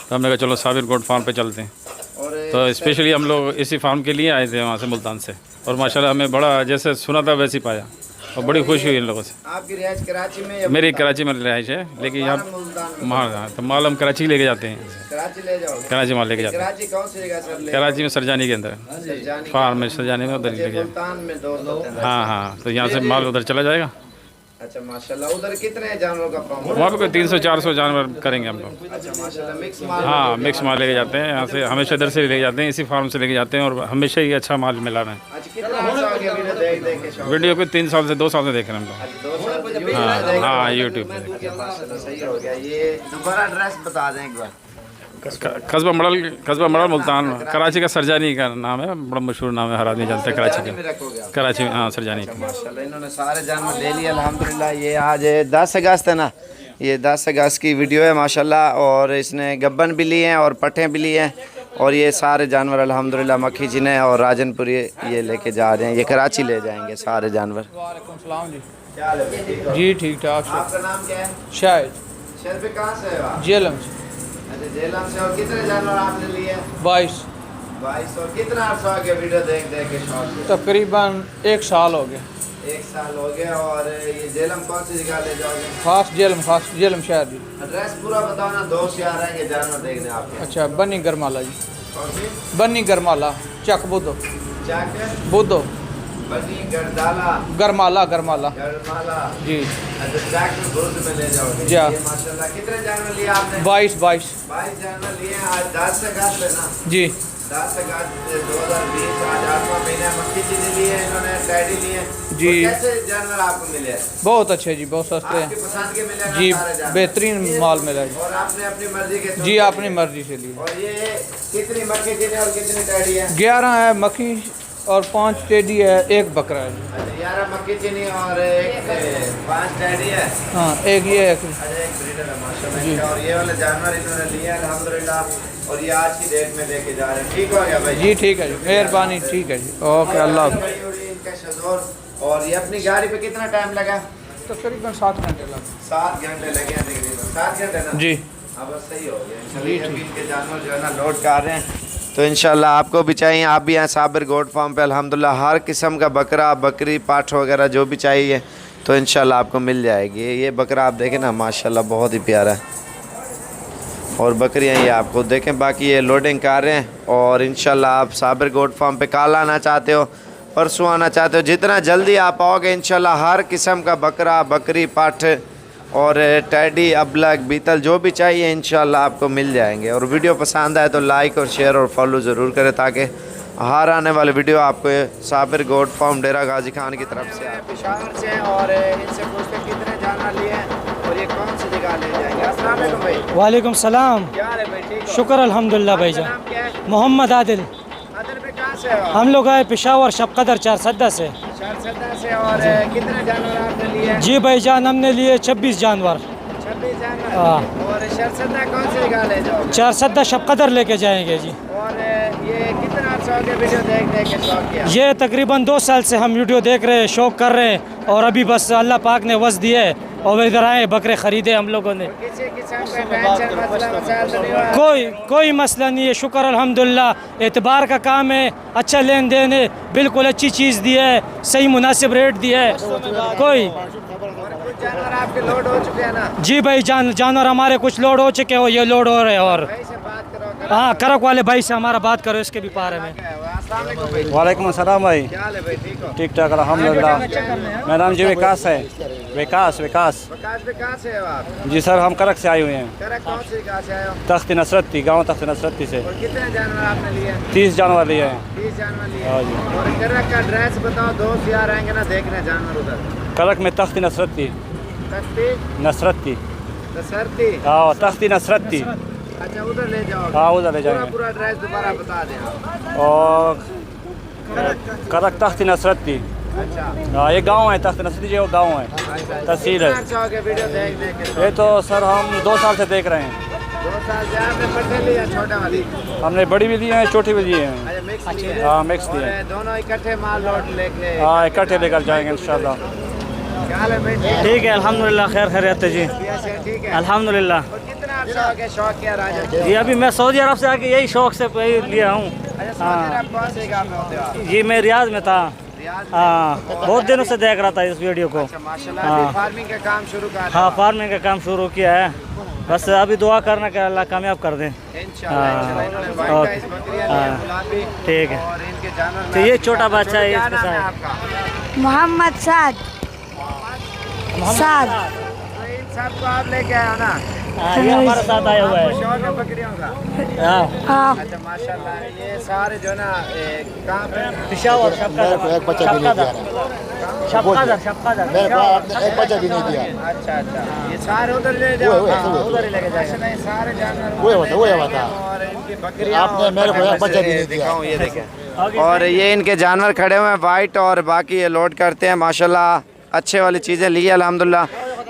तो हमने कहा चलो साबिर गोट फार्म पे चलते हैं। और तो स्पेशली हम लोग इसी फार्म के लिए आए थे वहाँ से मुल्तान से, और माशाल्लाह हमें बड़ा जैसे सुना था वैसे ही पाया, और बड़ी खुशी हुई इन लोगों से। आपकी रिहाइश कराची में या मेरी मुल्तान? कराची में रिहाइश है, लेकिन यहाँ मुल्तान में? हाँ, तो माल हम कराची लेके जाते हैं, कराची ले जाओगे? कराची माल लेके जाते हैं। कराची कौन सी जगह सर? कराची में सरजानी के अंदर, सरजानी फार्म में सरजानी में उधर लेके जाते मुल्तान में दोस्त होते हैं। हाँ हाँ, तो यहाँ से माल उधर चला जाएगा। अच्छा माशाल्लाह। उधर कितने जानवरों का फार्म? वहाँ पे कोई 300-400 जानवर करेंगे हम लोग। अच्छा माशाल्लाह। मिक्स माल? हाँ, मिक्स माल लेके जाते हैं यहाँ से, हमेशा इधर से लेके जाते हैं, इसी फार्म से लेके जाते हैं, और हमेशा ही अच्छा माल मिला रहे हैं। अच्छा कितना अर्सा हो गया वीडियो देख देख के शौक? वीडियो को 3 साल से 2 साल से देख रहे हैं हम लोग। अच्छा 2 साल से YouTube हाँ यूट्यूब पे। माशाल्लाह सही हो गया। ये दोबारा एड्रेस बता दें एक बार। कस्बा मड़ल मुल्तान, कराची का सरजानी का नाम है, बड़ा मशहूर नाम है, हर आदमी जानता है कराची का। कराची में, हाँ, सरजानी का। माशाल्लाह इन्होंने सारे जानवर ले लिए अल्हम्दुलिल्लाह। ये आज 10 अगस्त है ना, ये 10 अगस्त की वीडियो है माशाल्लाह। और इसने गब्बन भी लिए हैं और पट्ठे भी लिए हैं। और ये सारे जानवर अल्हम्दुलिल्लाह मक्खी जिन्हें और राजनपुर ये लेके जा रहे हैं, ये कराची ले जाएंगे सारे जानवर। जी ठीक ठाक। आपका नाम क्या है? शायद शहर पे कहाँ से है आप? जेलम से। अच्छा जेलम से। और कितने जानवर आपने लिए? 22। 22। और कितना अर्सा हो गया वीडियो देख के शौक से? तकरीबन 1 साल हो गया। 1 साल हो गया। और ये जेलम कौन सी जगह ले जाओगे? खास जेलम शहर जी। एड्रेस पूरा बताओ ना, दोस्त यार आएंगे जानवर देखने आपके। अच्छा, बनी गरमाला जी। कौन सी? बनी गरमाला, चक बुद्धो चाक बुद्धो बनी गरदाला गरमाला गरमाला जी। अच्छा चाक में बुर्द में ले जाओगे। जी। ये माशाल्लाह। कितने जानवर लिए आपने? 22। 22 जानवर लिए हैं। आज 10 अगस्त है ना? जी। 10 अगस्त 2020 आज 8वां महीना। मक्खी चीनी ली है इन्होंने, टैडी लिए जी। और कैसे जानवर आपको मिले हैं? बहुत अच्छे जी, बहुत सस्ते आपकी हैं पसंद के मिले ना जी, सारे जानवर? बेहतरीन माल मिला जी। और आपने अपनी मर्जी के जी, अपनी मर्जी से लिए। और ये कितनी मक्खी चीनी और कितनी टैडी है? 11 है मक्खी और 5 टेडी है, 1 बकरा है। अच्छा 11 मक्खी चीनी और 5 टैडी है। हाँ, एक ये है। अच्छा एक ब्रीडर है माशाल्लाह। और ये वाले जानवर इन्होंने लिए हैं अल्हम्दुलिल्लाह। और ये आज की डेट में लेके जा रहे हैं। ठीक हो गया भाई? जी ठीक है जी, मेहरबानी। ठीक है जी, ओके, अल्लाह। इनका शज़ोर। और ये अपनी गाड़ी पे कितना टाइम लगा? तकरीबन 7 घंटे लगे। 7 घंटे लगे हैं तकरीबन। 7 घंटे ना? जी। अब बस सही हो गया इंशाल्लाह। अभी इनके जानवर जो है ना लोड कर रहे हैं। तो इंशाल्लाह आपको भी चाहिए, आप भी यहाँ साबिर गोट फार्म पे अल्हम्दुलिल्लाह हर किस्म का बकरा, बकरी, पाठ वगैरह जो भी चाहिए तो इंशाल्लाह आपको मिल जाएगी। ये बकरा आप देखें ना माशाल्लाह बहुत ही प्यारा है। और बकरियाँ ये आपको देखें। बाकी ये लोडिंग कर रहे हैं। और इंशाल्लाह आप साबिर गोट फार्म पे कल आना चाहते हो, परसों आना चाहते हो, जितना जल्दी आप आओगे इंशाल्लाह हर किस्म का बकरा, बकरी, पाठ और टैडी, अबलग, बीतल जो भी चाहिए इंशाल्लाह आपको मिल जाएंगे। और वीडियो पसंद आए तो लाइक और शेयर और फॉलो ज़रूर करें ताकि हर आने वाले वीडियो आपको साबिर गोट फार्म डेरा गाजी खान की तरफ से पेशावर से हैं। और इनसे पूछते कितने जानवर लिए हैं और ये कौन सी जगह ले जाएंगे। अस्सलाम वालेकुम भाई। वालेकुम सलाम। क्या हाल है भाई? ठीक हो? शुक्र अल्हम्दुलिल्लाह भाईजान। नाम क्या है? मोहम्मद आदिल। आदिल पे कहाँ से हो? हम लोग आए पेशावर शबकदर 4 से। 4 से। और कितने जानवर आपने लिए हैं? जी भाईजान, हमने लिए 26 जानवर। 26 जानवर। हाँ। और शरसदा कौन सी जगह ले जाओगे? 4 शबकदर लेके जाएंगे जी। और ये कितना अर्सा हो गया वीडियो देख के शौक किया? ये तकरीबन 2 साल से हम वीडियो देख रहे हैं, शौक कर रहे हैं। और अभी बस अल्लाह पाक ने वस दिए और इधर आए, बकरे ख़रीदे हम लोगों ने। किसी किस्म का टेंशन मसला मसाइल तो नहीं हुआ? कोई मसला नहीं है, शुक्र अल्हम्दुलिल्लाह। एतबार का काम है, अच्छा लेन देन है, बिल्कुल अच्छी चीज़ दी है, सही मुनासिब रेट दिया है। कोई कुछ जानवर आपके लोड हो चुके हैं ना? जी भाई, जानवर हमारे कुछ लोड हो चुके हो, ये लोड हो रहे हैं। और भाई से बात करो। हाँ, करक वाले भाई से हमारा बात करो इसके भी बारे में। अस्सलाम वालेकुम भाई। वालेकुम अस्सलाम भाई। क्या हाल है भाई? ठीक हो? ठीक ठाक अल्हम्दुलिल्लाह। मेरा नाम जी विकास है। विकास विकास पे कहाँ से हो आप? जी सर, हम करक से आए हुए हैं। करक कौन सी जगह से आए हो? तख्त नसरती, गाँव तख्त नसरती से। और कितने जानवर आपने लिए? 30 जानवर लिए हैं। 30 जानवर लिए। हाँ जी। और करक का एड्रेस बताओ, दोस्त यार आएंगे ना देखने जानवर उधर। करक में तख्त नसरती। तख्ती नसरती। सरती। हाँ, तख्ती नसरती। अच्छा उधर ले जाओगे? हाँ, उधर ले जाएंगे। पूरा एड्रेस दोबारा बता दें आप। और करक तख्त नसरती। अच्छा। हाँ, ये गांव है, तख्त नसरती जो गांव है, तहसील है। अच्छा हो गया वीडियो देख के? ये तो सर हम 2 साल से देख रहे हैं। 2 साल से आपने पट्टे लिए छोटा वाली? हमने बड़ी भी ली है, छोटी भी ली है। अच्छा मिक्स लिए? हाँ, मिक्स लिए। और दोनों इकट्ठे माल लोड लेके? हाँ, इकट्ठे लेकर जाएंगे इंशाल्लाह। क्या हाल है भाई? ठीक है अल्हम्दुलिल्लाह, खैर खैरियत है जी। ठीक है अल्हम्दुलिल्लाह। और कितना अर्सा हो गया शौक किया राजा? जी अभी मैं सऊदी अरब से आके यही शौक से लिया हूँ। अच्छा सऊदी अरब कौन सी जगह में होते हो आप? जी मैं रियाज में था। हाँ, बहुत दिनों से देख रहा था इस वीडियो को। अच्छा माशाल्लाह। अभी फार्मिंग का काम शुरू कर? हाँ, फार्मिंग का काम शुरू किया है, बस अभी दुआ करना कि अल्लाह कामयाब कर दें इंशाल्लाह। इन्होंने वाइट राइस बकरियां ली हैं, गुलाबी। ठीक है। और इनके जानवर तो ये छोटा बच्चा है, क्या इसके नाम है साथ आपका? मोहम्मद साद। तो इन सबको आप लेके आए हो ना? ये हमारे साथ आया हुआ है। शौक है बकरियों का? हाँ अच्छा माशाल्लाह। ये सारे जो ना कहाँ पे? पिशावर शक्कादर एक बच्चा भी नहीं दिया मेरे को आपने एक बच्चा भी नहीं दिया। अच्छा अच्छा, ये सारे उधर ले जाओ, उधर ही लेके जाएंगे। नहीं सारे जानवर वो होता और इनकी बकरियां आपने मेरे को एक बच्चा भी नहीं दिया। दिखाऊं, ये देखें। और ये इनके जानवर खड़े हुए हैं वाइट, और बाकी ये लोड करते हैं माशाल्लाह। अच्छे वाली चीज़ें ली है अल्हम्दुलिल्लाह।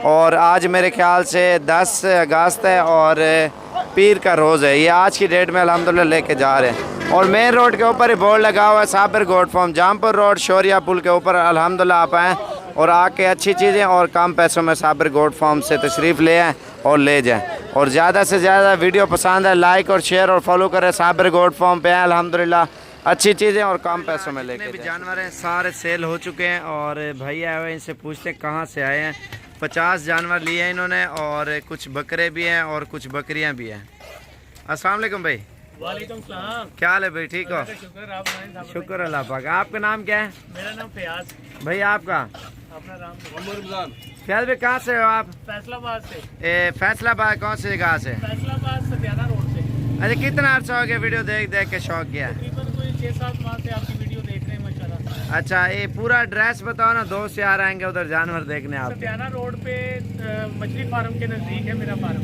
और आज मेरे ख्याल से 10 अगस्त है और पीर का रोज़ है। ये आज की डेट में अल्हम्दुलिल्लाह लेके जा रहे हैं। और मेन रोड के ऊपर ही बोर्ड लगा हुआ है Sabir goat farm, Jampur road, Shauriya पुल के ऊपर। अल्हम्दुलिल्लाह आप आएँ और आके अच्छी चीज़ें और कम पैसों में साबिर गोट फार्म से तशरीफ़ ले आएँ और ले जाएँ। और ज़्यादा से ज़्यादा वीडियो पसंद है लाइक और शेयर और फॉलो करें। साबिर गोट फार्म पे आए अल्हम्दुलिल्लाह अच्छी चीज़ें और कम पैसों में लेके भी जानवर हैं सारे सेल हो चुके हैं। और भाई आए हुए इनसे पूछते हैं कहाँ से आए हैं। 50 जानवर लिए हैं इन्होंने, और कुछ बकरे भी हैं और कुछ बकरियां भी हैं। अस्सलाम वालेकुम भाई। वालेकुम सलाम। क्या हाल है भाई? ठीक हो? शुक्र अल्लाह पाक। आपका नाम क्या है? मेरा नाम फयाज। भाई आपका? अपना नाम फयाज भाई कहाँ से हो आप? फैसलाबाद से। फैसलाबाद कौन सी जगह से? फैसलाबाद सत्याना रोड से। अच्छा, कितना अर्सा हो गया वीडियो देख देख के शौक किया? तकरीबन कोई 6-7 माह से आपकी वीडियो देख रहे हैं माशाल्लाह। अच्छा, ये पूरा एड्रेस बताओ ना, दोस्त यार आएंगे उधर जानवर देखने आप। सत्याना रोड पे मछली फार्म के नज़दीक है मेरा फार्म।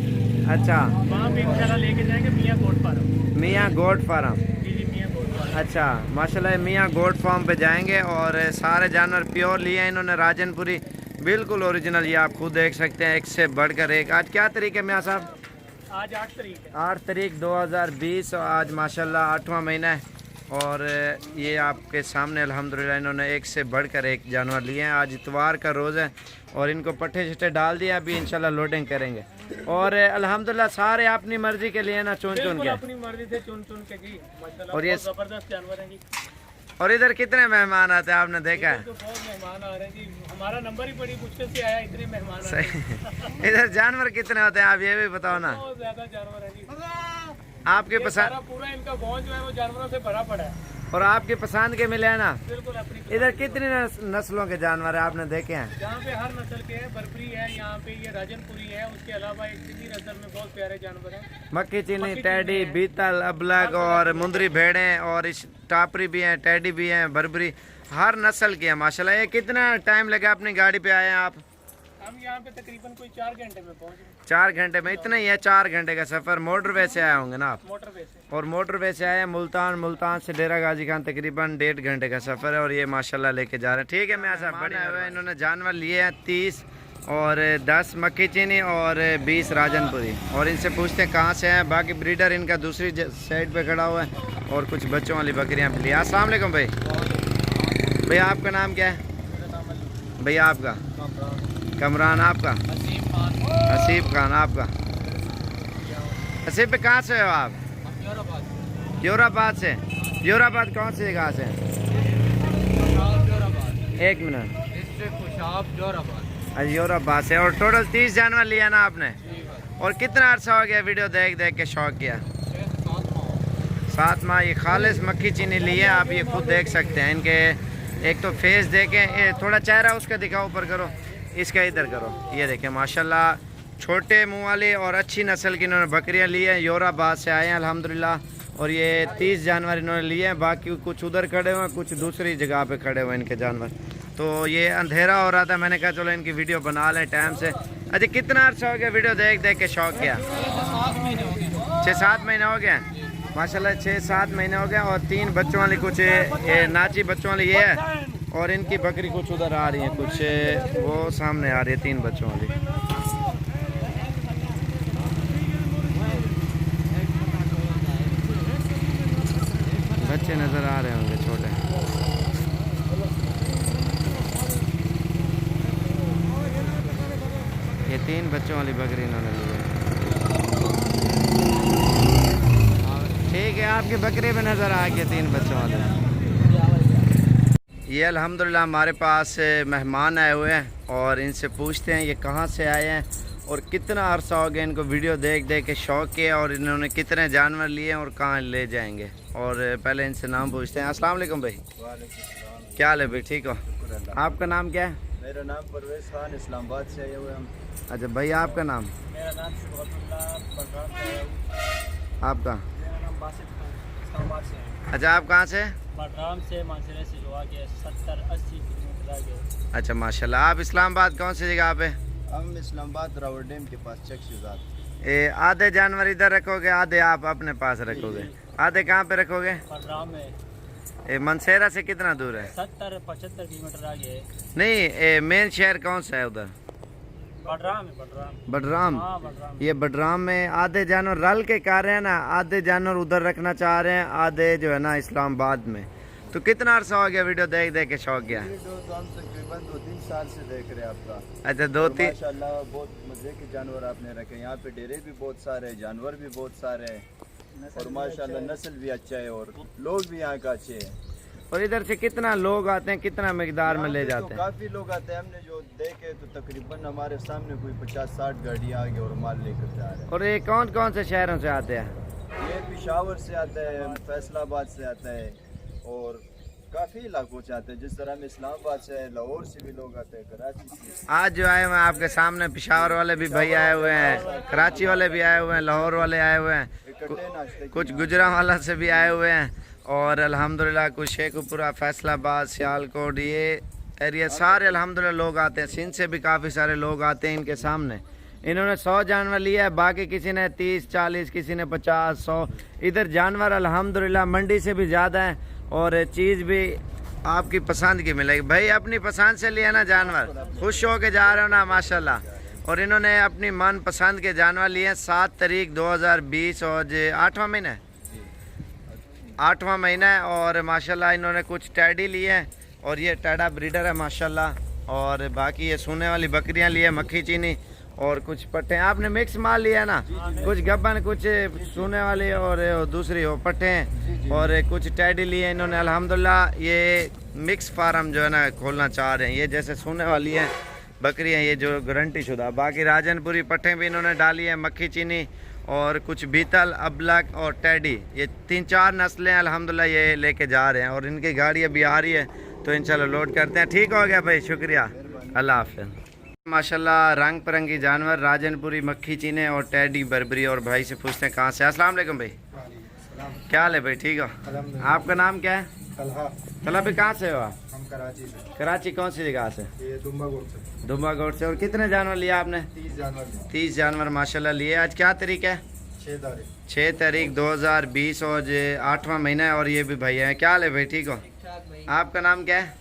अच्छा, वहाँ पे इंशाल्लाह लेके जाएंगे मियाँ गोट फार्म। मियाँ गोट फार्म। जी मियाँ गोट फार्म। अच्छा माशाल्लाह, मियाँ गोट फार्म पे जाएंगे। और सारे जानवर प्योर लिए हैं इन्होंने, राजनपुरी बिल्कुल ओरिजिनल। ये आप खुद देख सकते हैं, एक से बढ़कर एक। आज क्या तारीख है मियाँ साहब? आज 8 तारीख है। 8 तारीख 2020 और आज माशाल्लाह 8वां महीना है। और ये आपके सामने अल्हम्दुलिल्लाह इन्होंने एक से बढ़कर एक जानवर लिए हैं। आज इतवार का रोज़ है और इनको पट्टे छट्टे डाल दिया, अभी इंशाल्लाह लोडिंग करेंगे। और अल्हम्दुलिल्लाह सारे अपनी मर्जी के लिए ना चुन चुन के, अपनी मर्जी से चुन चुन के जी माशाल्लाह। और ये जबरदस्त जानवर हैं जी। और इधर कितने मेहमान आते हैं आपने देखा है? तो बहुत मेहमान आ रहे हैं जी। हमारा नंबर ही बड़ी मुश्किल से आया, इतने मेहमान आ रहे सही। हैं। इधर जानवर कितने होते हैं आप ये भी बताओ ना। बहुत ज्यादा जानवर है जी। आपके ये पसंद सारा पूरा इनका गाँव जो है वो जानवरों से भरा पड़ा है। और आपके पसंद के मिले हैं ना। बिल्कुल अपनी इधर कितनी नस्लों के जानवर है आपने देखे हैं? यहाँ पे हर नस्ल के हैं। बरबरी है, यहाँ पे ये राजनपुरी है, उसके अलावा एक सिंधी नस्ल में बहुत प्यारे जानवर हैं। मक्खी चीनी, टैडी, बीतल, अबलग और मुंदरी भेड़ें, और इस टापरी भी हैं, टैडी भी हैं, बरबरी हर नस्ल की है माशाल्लाह। ये कितना टाइम लगा अपनी गाड़ी पे आए हैं आप? हम यहाँ पे तकरीबन कोई 4 घंटे में पहुँचे। 4 घंटे में? इतना ही है 4 घंटे का सफ़र। मोटरवे से आए होंगे ना आप? मोटरवे से। और मोटरवे से आए हैं मुल्तान, मुल्तान से डेरा गाजी खान तकरीबन 1.5 घंटे का सफ़र है। और ये माशाल्लाह लेके जा रहे हैं। ठीक है मैं ऐसा बड़े हुए इन्होंने जानवर लिए हैं 30 और 10 मक्खी चीनी और 20 राजनपुरी। और इनसे पूछते हैं कहाँ से हैं। बाकी ब्रीडर इनका दूसरी साइड पे खड़ा हुआ है और कुछ बच्चों वाली बकरियाँ भी ली। अस्सलाम वालेकुम भाई। भैया आपका नाम क्या है? भैया आपका? कमरान। आपका? हसीब खान। आपका? हसीब पे कहाँ से हो आप? योराबाद से। योराबाद कौन सी जगह से? एक मिनट। योराबाद से। और टोटल 30 जानवर लिया ना आपने? और कितना अर्सा हो गया वीडियो देख देख के शौक किया? 7 माह। ये खालिस मक्खी चीनी ली है, आप ये खुद देख सकते हैं। इनके एक तो फेस देखें, थोड़ा चेहरा उसका दिखाओ, ऊपर करो, इसका इधर करो। ये देखें माशाल्लाह छोटे मुँह वाली और अच्छी नस्ल की इन्होंने बकरियां ली हैं। योराबाद से आए हैं अल्हम्दुलिल्लाह। और ये 30 जानवर इन्होंने लिए हैं। बाकी कुछ उधर खड़े हुए हैं, कुछ दूसरी जगह पे खड़े हुए हैं इनके जानवर। तो ये अंधेरा हो रहा था, मैंने कहा चलो इनकी वीडियो बना लें टाइम से। अच्छा कितना अर्सा हो गया वीडियो देख देख के शौक किया? 6-7 महीने हो गए माशाल्लाह। 6-7 महीने हो गए। और 3 बच्चों वाली कुछ नाची बच्चों वाली ये है। और इनकी बकरी कुछ उधर आ रही है, कुछ वो सामने आ रही है 3 बच्चों वाली। बच्चे नज़र आ रहे होंगे छोटे। ये 3 बच्चों वाली बकरी इन्होंने ली है। ठीक है, आपकी बकरी में नज़र आ गया 3 बच्चों वाले। ये अल्हम्दुलिल्लाह हमारे पास मेहमान आए हुए हैं और इनसे पूछते हैं ये कहाँ से आए हैं और कितना अरसा हो गया इनको वीडियो देख देख के शौक़ किया और इन्होंने कितने जानवर लिए और कहाँ ले जाएंगे। और पहले इनसे नाम पूछते हैं। अस्सलाम वालेकुम भाई। क्या हाल है भाई? ठीक हो? आपका नाम क्या है? मेरा नाम परवेज़ खान, इस्लामाबाद से आए हुए हम। अच्छा भाई आपका नाम? मेरा नाम शुभअब्दुल्लाह आपका? मेरा नाम बासित खान, इस्लामाबाद से है। अच्छा, आप कहाँ से? बडराम से, मानसरे से जो आगे 70-80 किलोमीटर आगे। अच्छा माशाल्लाह। आप इस्लामाबाद कौन सी जगह पे? हम इस्लामाबाद रावल डैम के पास चकशीजात। आधे जानवर इधर रखोगे, आधे आप अपने पास रखोगे? आधे कहाँ पे रखोगे? बडराम में। मनसेरा से कितना दूर है? 70-75 किलोमीटर आगे है। नहीं, मेन शहर कौन सा है उधर? बडराम है, बडराम। बडराम। हाँ, बडराम। ये बडराम में आधे जानवर रल के कह रहे हैं ना, आधे जानवर उधर रखना चाह रहे हैं, आधे जो है ना इस्लामाबाद में। तो कितना अर्सा हो गया वीडियो देख देख के शौक गया? तो हम तकरीबन 2-3 साल से देख रहे हैं आपका। अच्छा, 2-3। माशाल्लाह बहुत मजे के जानवर आपने रखे। यहाँ पे डेरे भी बहुत सारे हैं, जानवर भी बहुत सारे हैं और माशाल्लाह नस्ल भी अच्छा है और लोग भी यहाँ का अच्छे हैं। और इधर से कितना लोग आते हैं, कितना मकदार में ले जाते हैं? काफ़ी लोग आते हैं। हमने जो देखे तो तकरीबन हमारे सामने कोई 50-60 गाड़ियाँ आ गई और माल लेकर जा रहे हैं। और ये कौन कौन से शहरों से आते हैं? ये पेशावर से आता है, फैसलाबाद से आता है और काफ़ी इलाकों से आते हैं। जिस तरह में इस्लामाबाद से है, लाहौर से भी लोग आते हैं, कराची से। आज जो आए हुए हैं आपके सामने पेशावर वाले भी भाई आए हुए हैं, कराची वाले भी आए हुए हैं, लाहौर वाले आए हुए हैं, कुछ गुजरांवाला से भी आए हुए हैं और अल्हम्दुलिल्लाह कुछ शेखपुरा, फैसलाबाद, सियालकोट, ये एरिया सारे अल्हम्दुलिल्लाह लोग आते हैं। सिंध से भी काफ़ी सारे लोग आते हैं इनके सामने। इन्होंने 100 जानवर लिया है, बाकी किसी ने 30-40, किसी ने 50-100। इधर जानवर अल्हम्दुलिल्लाह मंडी से भी ज़्यादा है और चीज़ भी आपकी पसंद की मिलेगी। भाई अपनी पसंद से लिया ना जानवर, खुश हो के जा रहे हो ना माशाल्लाह। और इन्होंने अपनी मन पसंद के जानवर लिए हैं। 7 तारीख 2020 और 8वां महीना है, 8वां महीना है और माशाल्लाह इन्होंने कुछ टैडी लिए हैं और ये टैडा ब्रीडर है माशाल्लाह। और बाकी ये सोने वाली बकरियां लिए, मक्खी चीनी और कुछ पट्टे। आपने मिक्स माल लिया है ना, कुछ गब्बन, कुछ सोने वाली और दूसरी हो पट्टे हैं और कुछ टैडी लिए इन्होंने। अल्हम्दुलिल्लाह ये मिक्स फार्म जो है ना खोलना चाह रहे हैं। ये जैसे सोने वाली है बकरियां, ये जो गारंटी शुदा। बाकी राजनपुरी पट्टे भी इन्होंने डाली है, मक्खी चीनी और कुछ बीतल, अबलक और टैडी। ये 3-4 नस्लें अल्हम्दुलिल्लाह ये लेके जा रहे हैं और इनकी गाड़ी अभी आ रही है तो इंशाल्लाह लोड करते हैं। ठीक हो गया भाई, शुक्रिया, अल्लाह हाफ़िज़। माशाल्लाह रंग बिरंगी जानवर, राजनपुरी, मक्खी चीने और टैडी, बर्बरी। और भाई से पूछते हैं कहाँ से। अस्सलाम वालेकुम भाई, क्या हाल है भाई? ठीक हो? आपका नाम क्या है? तलहा भाई, कहाँ से हो आप? हम कराची से। कराची कौन सी जगह से? ये दुम्बागोट से। दुम्बागोट से। और कितने जानवर लिया आपने? 30 जानवर। 30 जानवर माशाल्लाह लिए। आज क्या तारीख है? 6 तारीख 2020 और 8वां महीना है। और ये भी भैया है। क्या हाल है भाई? ठीक हो? आपका नाम क्या है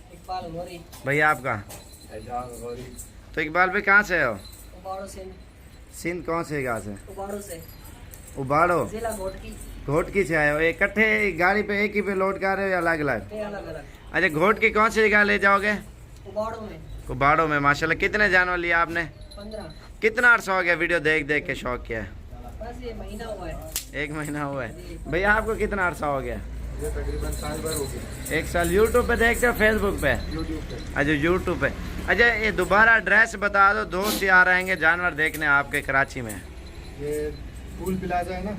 भैया? आपका? तो इकबाल भाई कहाँ से हो? सिंध कौन से जगह से? उबाड़ो, घोटकी से आए हो? इकट्ठे गाड़ी पे एक ही पे लोड कर रहे हो या अलग अलग? अच्छा, घोटकी कौन सी जगह ले जाओगे? उबाड़ो में। माशाल्लाह कितने जानवर लिया आपने? 15। कितना अर्सा हो गया वीडियो देख देख के शौक किया है? बस ये महीना हुआ है। 1 महीना हुआ है। भैया आपको कितना अर्सा हो गया? ये तकरीबन साल भर हो गया। 1 साल। यूट्यूब पे देखते हो, फेसबुक पे? यूट्यूब पे। अच्छा, यूट्यूब पे। अच्छा, ये दोबारा एड्रेस बता दो, दोस्त ही आ रहेंगे जानवर देखने आपके कराची में। ये फूल प्लाजा है ना,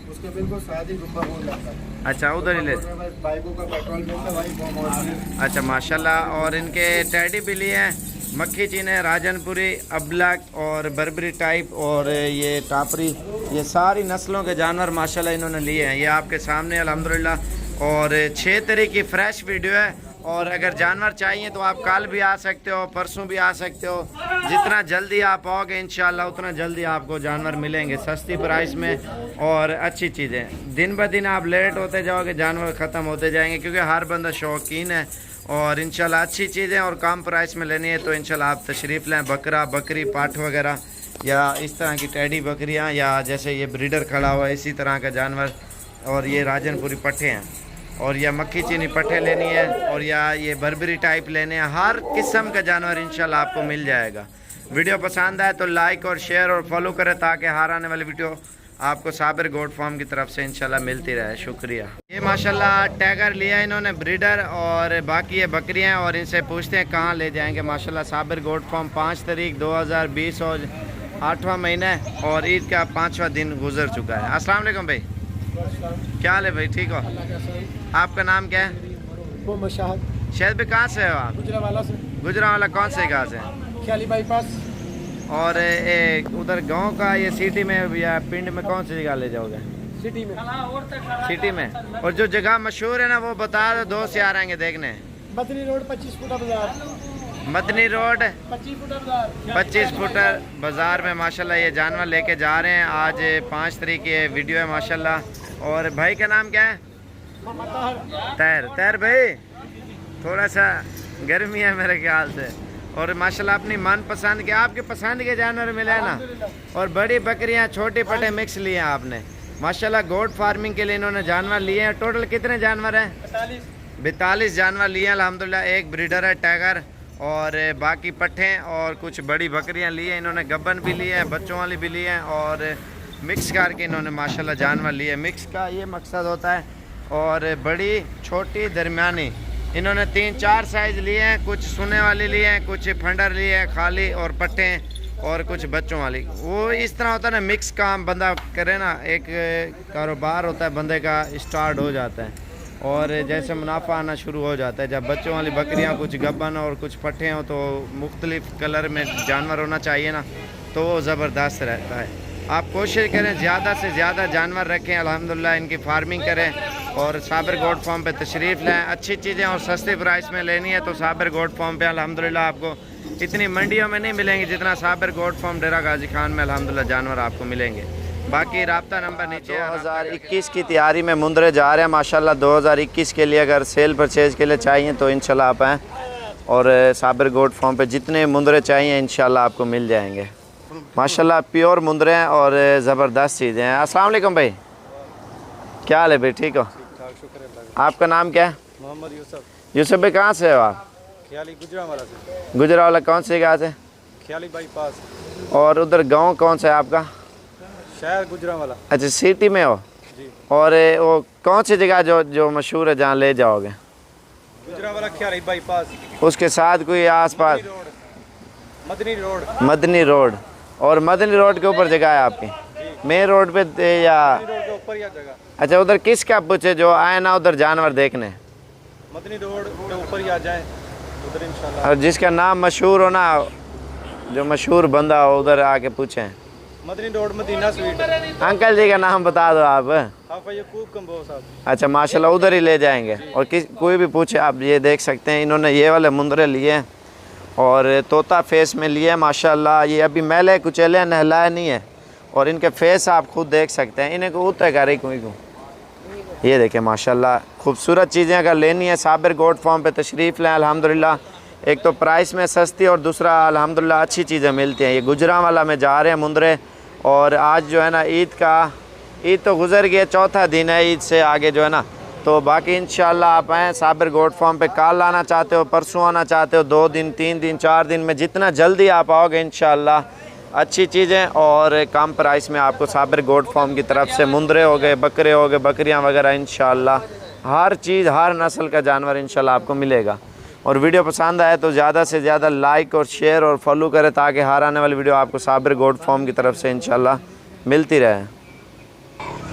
उसके बिल्कुल साथ ही दुम्बागोट लगता है। अच्छा, उधर ही ले। बाइकों का पेट्रोल मिलता है, वही फॉर्म हाउस है। अच्छा माशाल्लाह। और इनके टैडी भी लिए हैं, मक्खी चीने, राजनपुरी, अबलक और बर्बरी टाइप और ये टापरी, ये सारी नस्लों के जानवर माशाल्लाह इन्होंने लिए हैं। ये आपके सामने अल्हम्दुलिल्लाह। और 6 तारीख की फ्रेश वीडियो है। और अगर जानवर चाहिए तो आप कल भी आ सकते हो, परसों भी आ सकते हो। जितना जल्दी आप आओगे इंशाल्लाह उतना जल्दी आपको जानवर मिलेंगे सस्ती प्राइस में और अच्छी चीज़ें। दिन ब दिन आप लेट होते जाओगे, जानवर ख़त्म होते जाएंगे क्योंकि हर बंदा शौकीन है। और इंशाल्लाह अच्छी चीज़ें और कम प्राइस में लेनी है तो इंशाल्लाह आप तशरीफ़ लें। बकरा, बकरी, पाठ वगैरह या इस तरह की टैडी बकरियाँ या जैसे ये ब्रीडर खड़ा हुआ है इसी तरह का जानवर। और ये राजनपुरी पट्टे हैं और या मक्खी चीनी पट्टे लेनी है और या ये बर्बरी टाइप लेने हैं। हर किस्म का जानवर इंशाल्लाह आपको मिल जाएगा। वीडियो पसंद आए तो लाइक और शेयर और फॉलो करें ताकि हर आने वाली वीडियो आपको साबिर गोट फार्म की तरफ से इंशाल्लाह मिलती रहे। शुक्रिया। ये माशाल्लाह टैगर लिया इन्होंने ब्रीडर और बाकी ये बकरियां हैं और इनसे पूछते हैं कहाँ ले जाएंगे। माशाल्लाह साबिर गोट फार्म 5 तारीख 2020 और 8वां महीना है और ईद का 5वां दिन गुजर चुका है। अस्सलाम वालेकुम भाई, क्या हाल है भाई? ठीक हो? आपका नाम क्या है? शहद भी कहाँ से हो आप? गुजरांवाला से। गुजरांवाला कौन से जगह से? ख्याली बाईपास। और उधर गांव का ये सिटी में या पिंड में कौन सी जगह ले जाओगे? सिटी में। सिटी में। और जो जगह मशहूर है ना वो बता दो, दोस्त यार आएंगे देखने। मदनी रोड 25 फुटा बाजार। मदनी रोड 25 फुटा बाजार। 25 फुटर बाज़ार में माशाल्लाह ये जानवर लेके जा रहे हैं। आज 5 तारीख की वीडियो है माशाल्लाह। और भाई का नाम क्या है? तैर भाई, थोड़ा सा गर्मी है मेरे ख्याल से। और माशाल्लाह अपनी मनपसंद के, आपके पसंद के जानवर मिले हैं ना। और बड़ी बकरियां छोटे पटे मिक्स लिए हैं आपने माशाल्लाह। गोट फार्मिंग के लिए इन्होंने जानवर लिए हैं। टोटल कितने जानवर हैं? 42 जानवर लिए हैं अल्हम्दुलिल्लाह। एक ब्रीडर है टाइगर और बाकी पट्ठे और कुछ बड़ी बकरियां ली हैं इन्होंने। गब्बन भी लिए हैं, बच्चों वाली भी लिए हैं और मिक्स करके इन्होंने माशाल्लाह जानवर लिए। मिक्स का ये मकसद होता है। और बड़ी छोटी दरमियानी इन्होंने 3-4 साइज़ लिए हैं। कुछ सुने वाली लिए हैं, कुछ फंडर लिए हैं खाली और पट्टे और कुछ बच्चों वाली। वो इस तरह होता है ना, मिक्स काम बंदा करे ना, एक कारोबार होता है बंदे का, स्टार्ट हो जाता है और जैसे मुनाफा आना शुरू हो जाता है। जब बच्चों वाली बकरियां कुछ गब्बन और कुछ पट्टे हों तो मुख्तलिफ कलर में जानवर होना चाहिए ना, तो वो ज़बरदस्त रहता है। आप कोशिश करें ज़्यादा से ज़्यादा जानवर रखें अल्हम्दुलिल्लाह, इनकी फार्मिंग करें और साबिर गोट फार्म पे तशरीफ़ लाएँ। अच्छी चीज़ें और सस्ते प्राइस में लेनी है तो साबिर गोट फार्म पे अल्हम्दुलिल्लाह आपको इतनी मंडियों में नहीं मिलेंगे जितना साबिर गोट फार्म डेरा गाजी खान में अल्हम्दुलिल्लाह जानवर आपको मिलेंगे। बाकी राब्ता नंबर नीचे। 2021 की तैयारी में मुंद्रे जा रहे हैं माशाल्लाह। 2021 के लिए अगर सेल परचेज़ के लिए चाहिए तो इंशाल्लाह आप आएँ और साबिर गोट फार्म पे जितने मुंद्रे चाहिए इंशाल्लाह आपको मिल जाएंगे माशाल्लाह। प्योर मुंद्रे हैं और ज़बरदस्त चीज़ें हैं। अस्सलाम वालेकुम भाई, क्या हाल है भाई? ठीक हो? आपका नाम क्या है? मोहम्मद यूसुफ। यूसुफ भाई कहाँ से हो आप? ख्याली गुजरावाला से। गुजरावाला कौन सी जगह से? ख्याली बाईपास। और उधर गांव कौन सा है आपका? शहर गुजरावाला। अच्छा, सिटी में हो जी। और वो कौन सी जगह जो मशहूर है जहाँ ले जाओगे? गुजरावाला ख्याली बाईपास। उसके साथ कोई आसपास? मदनी रोड। मदनी रोड। और मदनी रोड के ऊपर जगह है आपकी? मेन रोड पे या ऊपर या जगह? अच्छा, उधर किसका पूछे जो आए ना उधर जानवर देखने? मदनी रोड के ऊपर ही आ जाए उधर इंशाल्लाह। और जिसका नाम मशहूर हो ना, जो मशहूर बंदा हो उधर आके पूछें। Madni road Madina sweet. Uncle ji का नाम बता दो आप। यकूब कंबो साहब। अच्छा माशाल्लाह, उधर ही ले जाएंगे। और कोई भी पूछे आप ये देख सकते हैं। इन्होंने ये वाले मुंदरे लिए हैं और तोता फेस में लिए माशाल्लाह। ये अभी मैले कुचेले नहलाए नहीं है और इनके फेस आप खुद देख सकते हैं। इन्हें को उतर कर रही कोई को ये देखें माशाल्लाह। खूबसूरत चीज़ें अगर लेनी है साबिर गोट फार्म पे तशरीफ़ लें अल्हम्दुलिल्लाह। एक तो प्राइस में सस्ती और दूसरा अल्हम्दुलिल्लाह अच्छी चीज़ें मिलती हैं। ये गुजरावाला में जा रहे हैं मुंद्रे और आज जो है ना ईद तो गुजर गई, चौथा दिन है ईद से आगे जो है ना। तो बाकी इंशाल्लाह आप आएँ साबिर गोट फार्म पे। कल आना चाहते हो, परसों आना चाहते हो, 2 दिन 3 दिन 4 दिन में जितना जल्दी आप आओगे इंशाल्लाह अच्छी चीज़ें और कम प्राइस में आपको साबिर गोट फार्म की तरफ से मुंद्रे हो गए, बकरे हो गए, बकरियां वगैरह इंशाल्लाह हर चीज़ हर नस्ल का जानवर इंशाल्लाह आपको मिलेगा। और वीडियो पसंद आए तो ज़्यादा से ज़्यादा लाइक और शेयर और फॉलो करें ताकि हर आने वाली वीडियो आपको साबिर गोट फार्म की तरफ से इंशाल्लाह मिलती रहे।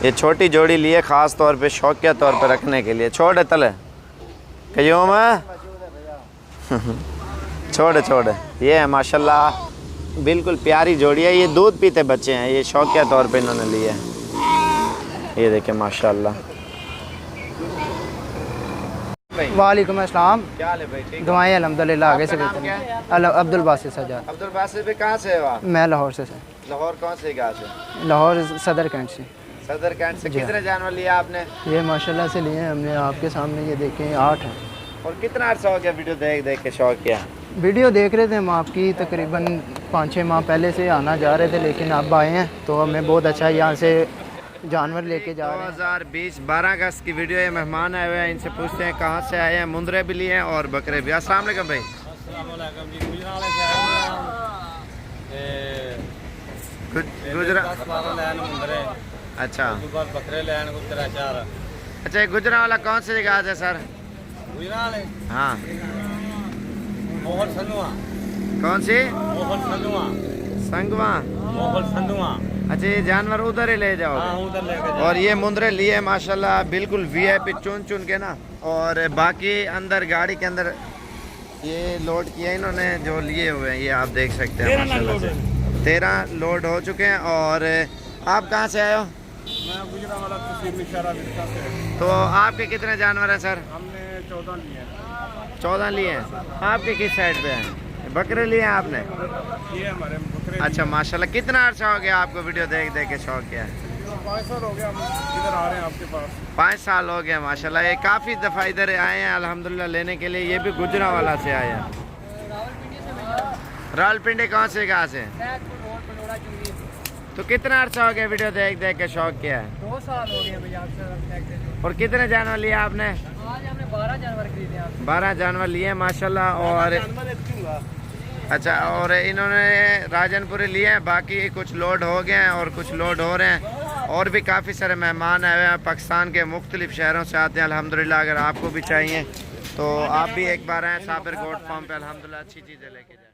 ये छोटी जोड़ी लिए ख़ास तौर पे शौकिया तौर पे रखने के लिए। छोड़े तले कयूम छोड़े ये है माशाल्लाह, बिल्कुल प्यारी जोड़ी है। ये दूध पीते बच्चे हैं, ये शौकिया तौर पे इन्होंने लिए हैं। ये देखें माशाल्लाह। वालेकुम अस्सलाम। क्या हाल है भाई? ठीक दुआएं अल्हम्दुलिल्लाह आगे से आपका नाम क्या है? अब्दुल बासित सज्जाद। अब्दुल बासित भाई कहाँ से हो आप? मैं लाहौर से। लाहौर कौन सी जगह से? लाहौर सदर कैंट से। सदर कैंट से। कितने जानवर लिए आपने? ये माशाल्लाह से लिए हैं हमने, आपके सामने ये देखें 8 हैं। और कितना अर्सा हो गया वीडियो देख के शौक किया? वीडियो देख रहे थे हम आपकी, तकरीबन 5-6 माह पहले से आना जा रहे थे लेकिन अब आए हैं तो हमें बहुत अच्छा यहाँ से जानवर लेके जा रहे हैं। 2020 12 अगस्त की वीडियो है। मेहमान आए हुए हैं, इनसे पूछते हैं कहाँ से आए हैं। मुंद्रे भी लिए हैं और बकरे भी। अस्सलाम वालेकुम भाई। अच्छा अच्छा, गुजरावाला कौन सी जगह है सर? हाँ कौन सी? संगवा। अच्छा, ये जानवर उधर ही ले जाओ। और ये मुंद्रे लिए माशाल्लाह बिल्कुल VIP चुन के ना। और बाकी अंदर गाड़ी के अंदर ये लोड किया इन्होंने जो लिए हुए हैं, ये आप देख सकते हैं माशाल्लाह से। 13 लोड हो चुके हैं। और आप कहाँ से आए हो? मैं गुजरावाला तहसील इशारा विरका से। तो आपके कितने जानवर हैं सर? हमने 14 लिए हैं। 14 लिए हैं। आपके किस साइड पे हैं? बकरे लिए हैं आपने? ये हमारे बकरे। अच्छा माशाल्लाह। कितना अर्सा हो गया आपको वीडियो देख देख के शौक किया? 5 साल हो गया हम इधर आ रहे हैं आपके पास। 5 साल हो गया माशाल्लाह। ये काफ़ी दफ़ा इधर आए हैं अल्हम्दुलिल्लाह लेने के लिए। ये भी गुजरावाला से आए हैं। रावलपिंडी कौन से गाँव से? तो कितना अर्सा हो गया वीडियो देख देख के शौक किया है? 2 साल हो गए भैया आपसे। और कितने जानवर लिए आपने? आज हमने 12 जानवर खरीदे हैं। 12 जानवर लिए माशाल्लाह। और अच्छा, और इन्होंने राजनपुरी लिए हैं, बाकी कुछ लोड हो गए हैं और कुछ लोड हो रहे हैं। और भी काफ़ी सारे मेहमान आए हुए हैं पाकिस्तान के मुख्तलिफ शहरों से आते हैं अल्हम्दुलिल्लाह। अगर आपको भी चाहिए तो आप भी एक बार आएँ साबिर गोट फार्म पे, अल्हम्दुलिल्लाह अच्छी चीज़ें लेके जाएँ।